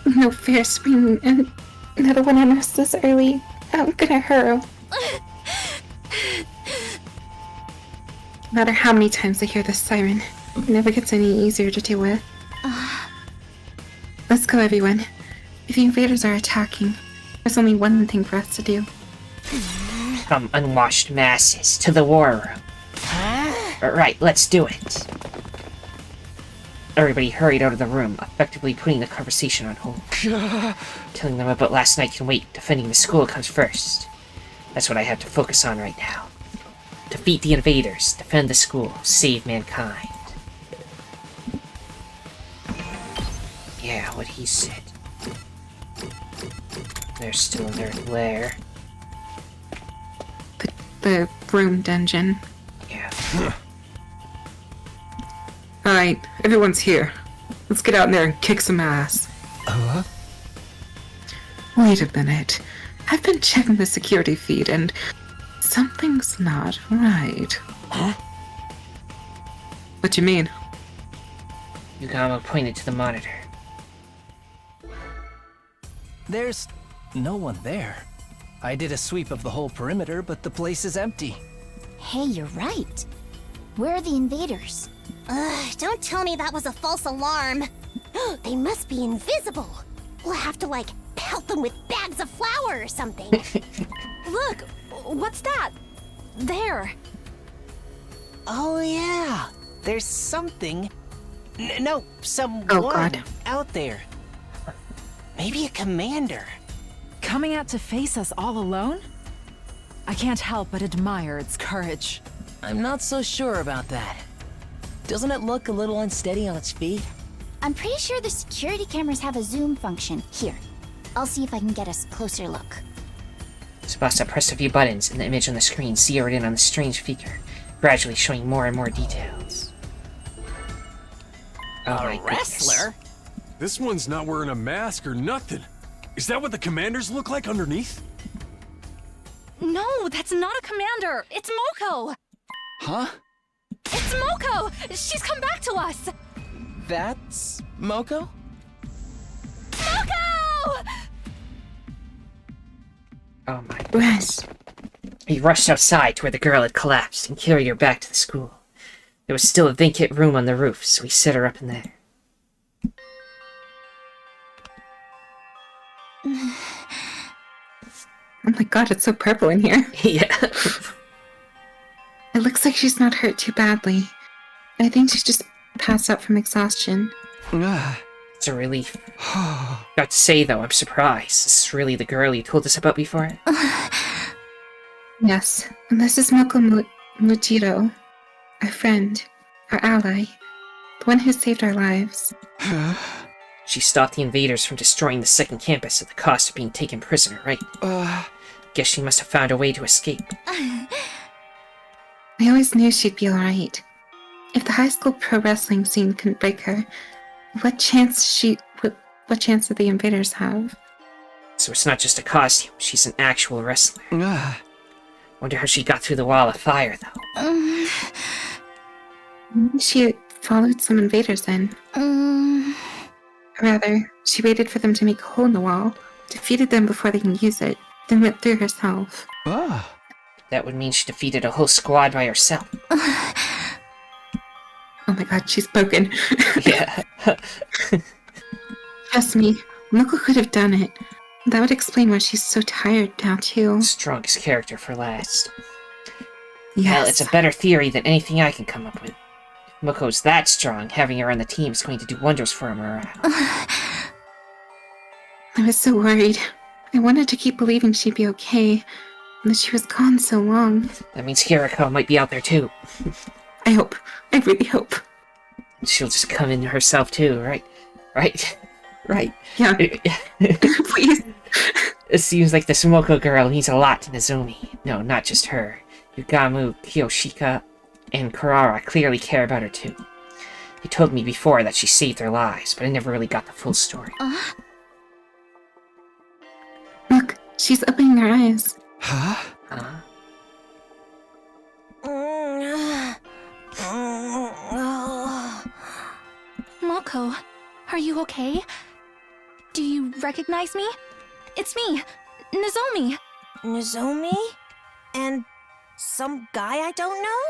No fair spring and another one on us this early. I'm gonna hurl. No matter how many times I hear this siren, it never gets any easier to deal with. Let's go, everyone. If the invaders are attacking, there's only one thing for us to do. Come, unwashed masses, to the war room. Right, let's do it. Everybody hurried out of the room, effectively putting the conversation on hold. Telling them about last night can wait. Defending the school comes first. That's what I have to focus on right now. Defeat the invaders, defend the school, save mankind. Yeah, what he said. They're still in their lair. The room dungeon. Yeah. Alright, everyone's here. Let's get out there and kick some ass. Wait a minute. I've been checking the security feed and something's not right. What you mean? Yugamo pointed to the monitor. There's no one there. I did a sweep of the whole perimeter, but the place is empty. Hey, you're right. Where are the invaders? Don't tell me that was a false alarm. They must be invisible. We'll have to, pelt them with bags of flour or something. Look! What's that? There! Oh, yeah. There's something. Someone God. out there. Maybe a commander. Coming out to face us all alone? I can't help but admire its courage. I'm not so sure about that. Doesn't it look a little unsteady on its feet? I'm pretty sure the security cameras have a zoom function. Here, I'll see if I can get a closer look. Tsubasa pressed a few buttons, and the image on the screen zeroed in on the strange figure, gradually showing more and more details. Oh my A wrestler? This one's not wearing a mask or nothing. Is that what the commanders look like underneath? No, that's not a commander. It's Moko. Huh? It's Moko. She's come back to us. That's Moko? Moko! Oh my. Yes. He rushed outside to where the girl had collapsed and carried her back to the school. There was still a vacant room on the roof, so he set her up in there. Oh my god, it's so purple in here. Yeah. It looks like she's not hurt too badly. I think she just passed out from exhaustion. It's a relief. Got to say, though, I'm surprised. This is really the girl you told us about before? Yes, and this is Moko Mujiro, our friend, our ally, the one who saved our lives. She stopped the invaders from destroying the second campus at the cost of being taken prisoner, right? Guess she must have found a way to escape. I always knew she'd be alright. If the high school pro wrestling scene couldn't break her, what chance did the invaders have? So it's not just a costume, she's an actual wrestler. Wonder how she got through the wall of fire, though. Maybe she followed some invaders in. Or rather, she waited for them to make a hole in the wall, defeated them before they can use it, then went through herself. That would mean she defeated a whole squad by herself. Oh my god, she's broken. Yeah. Trust me, Moko could have done it. That would explain why she's so tired now, too. Strongest character for last. Yes. Hell, it's a better theory than anything I can come up with. If Moko's that strong, having her on the team is going to do wonders for her morale. I was so worried. I wanted to keep believing she'd be okay, and that she was gone so long. That means Hirako might be out there too. I hope. I really hope. She'll just come in herself too, right? Right? Right. Yeah. Please. It seems like this Moko girl means a lot to Nozomi. No, not just her. Yugamu, Kiyoshika, and Kurara clearly care about her too. They told me before that she saved their lives, but I never really got the full story. Look, she's opening her eyes. Moko, are you okay? Do you recognize me? It's me, Nozomi. Nozomi? And some guy I don't know?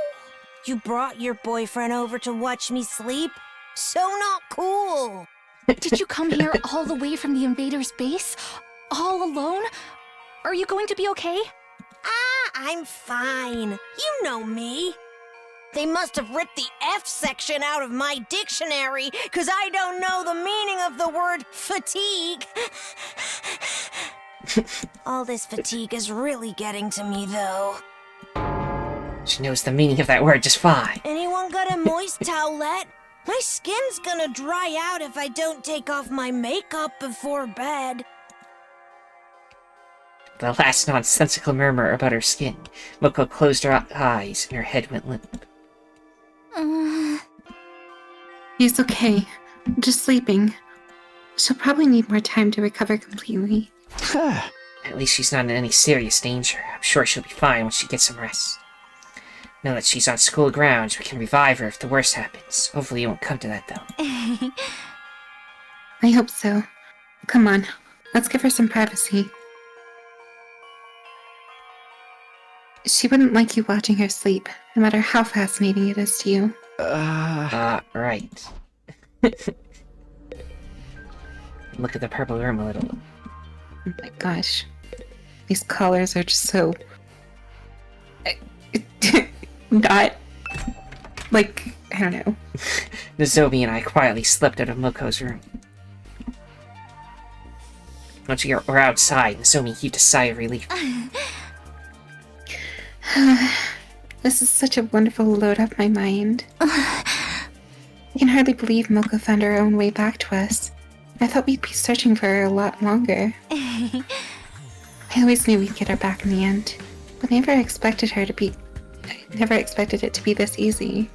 You brought your boyfriend over to watch me sleep? So not cool. Did you come here all the way from the invaders' base? All alone? Are you going to be okay? I'm fine. You know me. They must have ripped the F section out of my dictionary, 'cause I don't know the meaning of the word fatigue. All this fatigue is really getting to me, though. She knows the meaning of that word just fine. Anyone got a moist towelette? My skin's gonna dry out if I don't take off my makeup before bed. The last nonsensical murmur about her skin, Moko closed her eyes and her head went limp. He's okay. Just sleeping. She'll probably need more time to recover completely. At least she's not in any serious danger. I'm sure she'll be fine when she gets some rest. Now that she's on school grounds, we can revive her if the worst happens. Hopefully it won't come to that, though. I hope so. Come on, let's give her some privacy. She wouldn't like you watching her sleep, no matter how fascinating it is to you. Right. Look at the purple room a little. Oh my gosh. These colors are just so... not... like, I don't know. Nozomi and I quietly slept out of Moko's room. Once we were outside, Nozomi heaved a sigh of relief. This is such a wonderful load off my mind. I can hardly believe Moko found her own way back to us. I thought we'd be searching for her a lot longer. I always knew we'd get her back in the end, but I never expected it to be this easy.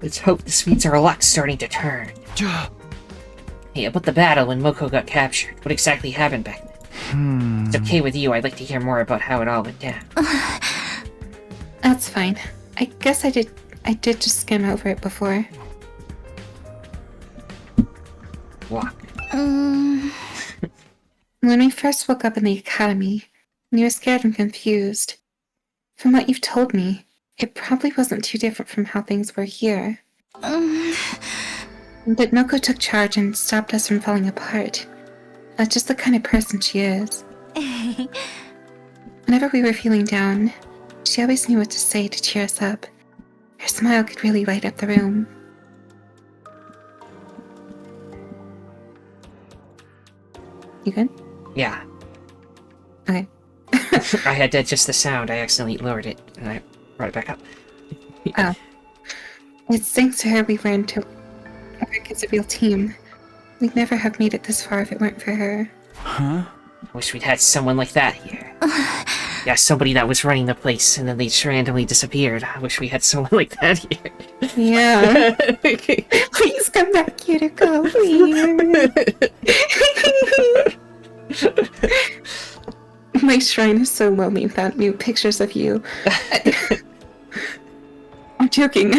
Let's hope this means our luck's starting to turn. Hey, about the battle when Moko got captured, what exactly happened back then? If it's okay with you, I'd like to hear more about how it all went down. That's fine. I guess I did just skim over it before. Walk. When we first woke up in the academy, you were scared and confused. From what you've told me, it probably wasn't too different from how things were here. But Moko took charge and stopped us from falling apart. That's just the kind of person she is. Whenever we were feeling down, she always knew what to say to cheer us up. Her smile could really light up the room. You good? Yeah. Okay. I had to adjust the sound. I accidentally lowered it, and I brought it back up. Oh. It's thanks to her we learned to work as a real team. We'd never have made it this far if it weren't for her. Huh? I wish we'd had someone like that here. Yeah, somebody that was running the place, and then they just randomly disappeared. I wish we had someone like that here. Yeah. Please come back, Cuticle, please. My shrine is so lonely without new pictures of you. I'm joking.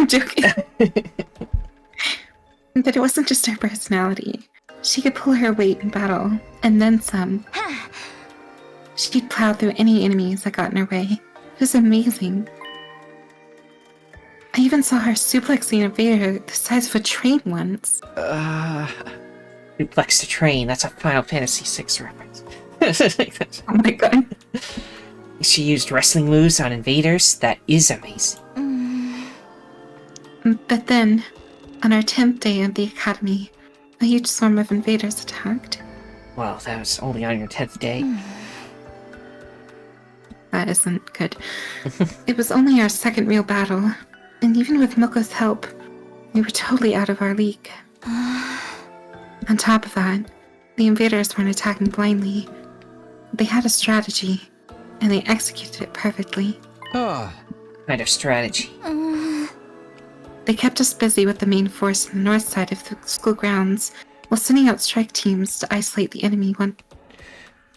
But it wasn't just her personality. She could pull her weight in battle, and then some. She'd plow through any enemies that got in her way. It was amazing. I even saw her suplexing an invader the size of a train once. Suplex the train, that's a Final Fantasy VI reference. Oh my god. She used wrestling moves on invaders, that is amazing. But then, on our 10th day of the academy, a huge swarm of invaders attacked. Well, that was only on your 10th day. That isn't good. It was only our second real battle, and even with Moko's help, we were totally out of our league. On top of that, the invaders weren't attacking blindly. They had a strategy, and they executed it perfectly. Kind of strategy. They kept us busy with the main force on the north side of the school grounds, while sending out strike teams to isolate the enemy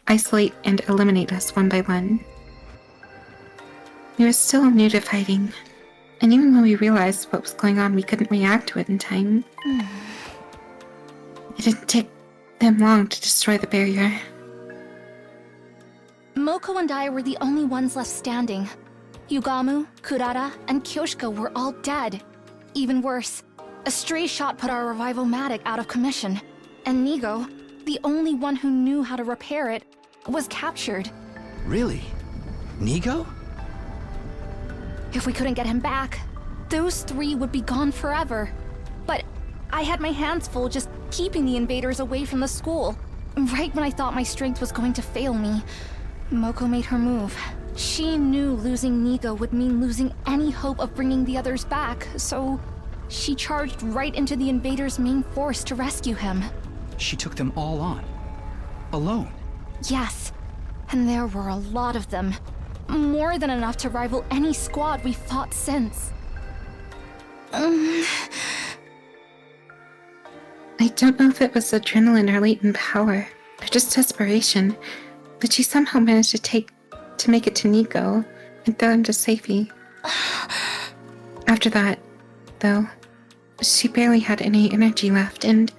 isolate and eliminate us one by one. We were still new to fighting, and even when we realized what was going on, we couldn't react to it in time. It didn't take them long to destroy the barrier. Moko and I were the only ones left standing. Yugamu, Kurara, and Kyoshika were all dead. Even worse, a stray shot put our revival-matic out of commission, and Nigo, the only one who knew how to repair it, was captured. Really? Nigo? If we couldn't get him back, those three would be gone forever. But I had my hands full just keeping the invaders away from the school. Right when I thought my strength was going to fail me, Moko made her move. She knew losing Nigo would mean losing any hope of bringing the others back, so she charged right into the invaders' main force to rescue him. She took them all on. Alone. Yes, and there were a lot of them. More than enough to rival any squad we've fought since. I don't know if it was adrenaline or latent power, or just desperation, but she somehow managed to make it to Nico and throw him to safety. After that, though, she barely had any energy left, and...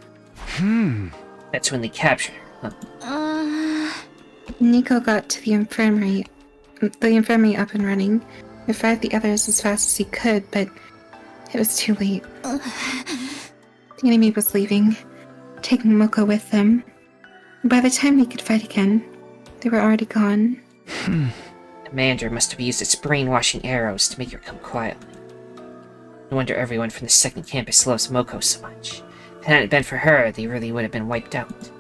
That's when they captured her, huh? Nico got to the infirmary up and running, revived the others as fast as he could, but it was too late. The enemy was leaving, taking Moko with them. By the time we could fight again, they were already gone. The Commander must have used its brainwashing arrows to make her come quietly. No wonder everyone from the second campus loves Moko so much. If it hadn't been for her, they really would have been wiped out.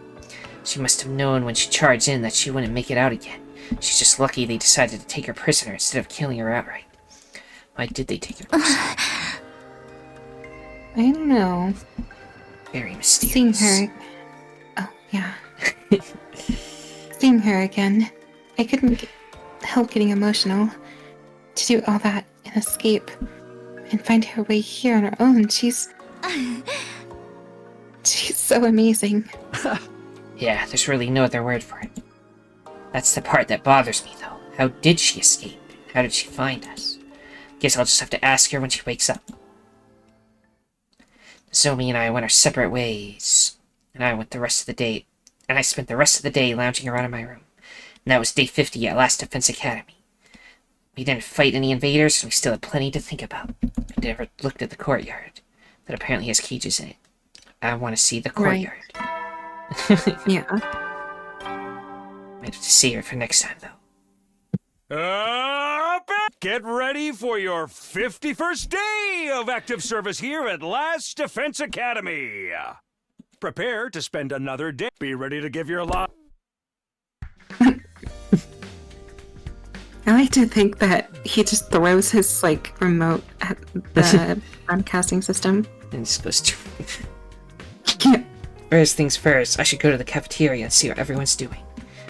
She must have known when she charged in that she wouldn't make it out again. She's just lucky they decided to take her prisoner instead of killing her outright. Why did they take her prisoner? I don't know. Very mysterious. Seeing her... Oh, yeah. Seeing her again, I couldn't help getting emotional. To do all that and escape, and find her way here on her own, she's so amazing. Yeah, there's really no other word for it. That's the part that bothers me, though. How did she escape? How did she find us? Guess I'll just have to ask her when she wakes up. Zoe and I went our separate ways, and I spent the rest of the day lounging around in my room. And that was day 50 at Last Defense Academy. We didn't fight any invaders, and we still had plenty to think about. I never looked at the courtyard. That apparently has cages in it. I want to see the courtyard. Right. Yeah. Might have to save it for next time, though. Get ready for your 51st day of active service here at Last Defense Academy. Prepare to spend another day. Be ready to give your life. I like to think that he just throws his, like, remote at the broadcasting system. And just goes... Yeah. First things first, I should go to the cafeteria and see what everyone's doing.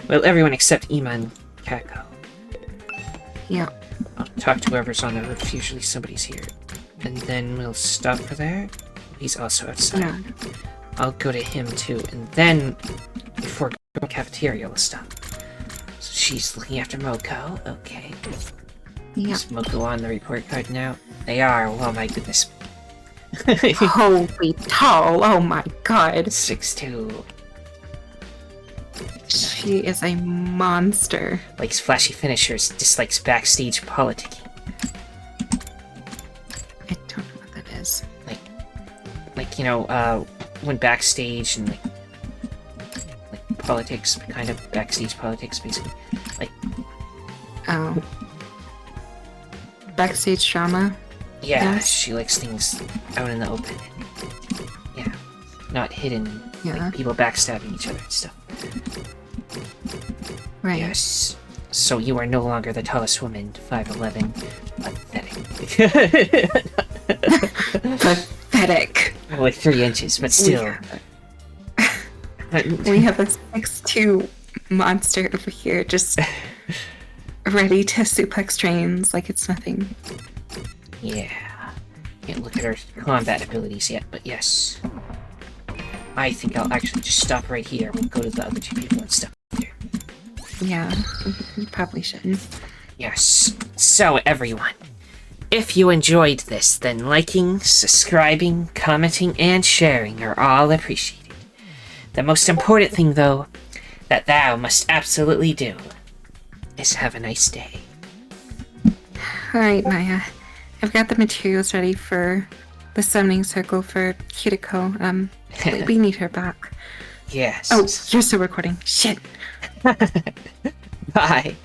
Well, everyone except Ima and Kako. Yeah. I'll talk to whoever's on the roof. Usually somebody's here. And then we'll stop for there. He's also outside. Yeah. I'll go to him too. And then, before going to the cafeteria, we'll stop. So she's looking after Moko. Okay. Yeah. Is Moko on the report card now? They are. Oh my goodness. Holy tall. Oh my god. 6'2". She is a monster. Likes flashy finishers, dislikes backstage politicking. I don't know what that is. Like, you know, when backstage and, like politics, kind of backstage politics, basically. Like, oh. Backstage drama? yeah, Yes. she likes things out in the open. Yeah, not hidden, Yeah. like people backstabbing each other and stuff. Right. Yes. So you are no longer the tallest woman, 5'11". Pathetic. Pathetic. Only 3 inches, but still. We have a 6'2" monster over here just ready to suplex trains like it's nothing. Yeah. Can't look at her combat abilities yet, but yes. I think I'll actually just stop right here. We'll go to the other 2 people and stuff there. Yeah, you probably should. Yes. So, everyone, if you enjoyed this, then liking, subscribing, commenting, and sharing are all appreciated. The most important thing, though, that thou must absolutely do is have a nice day. Alright, Maya. I've got the materials ready for the summoning circle for Kiriko. We need her back. Yes. Oh, you're still recording. Shit. Bye.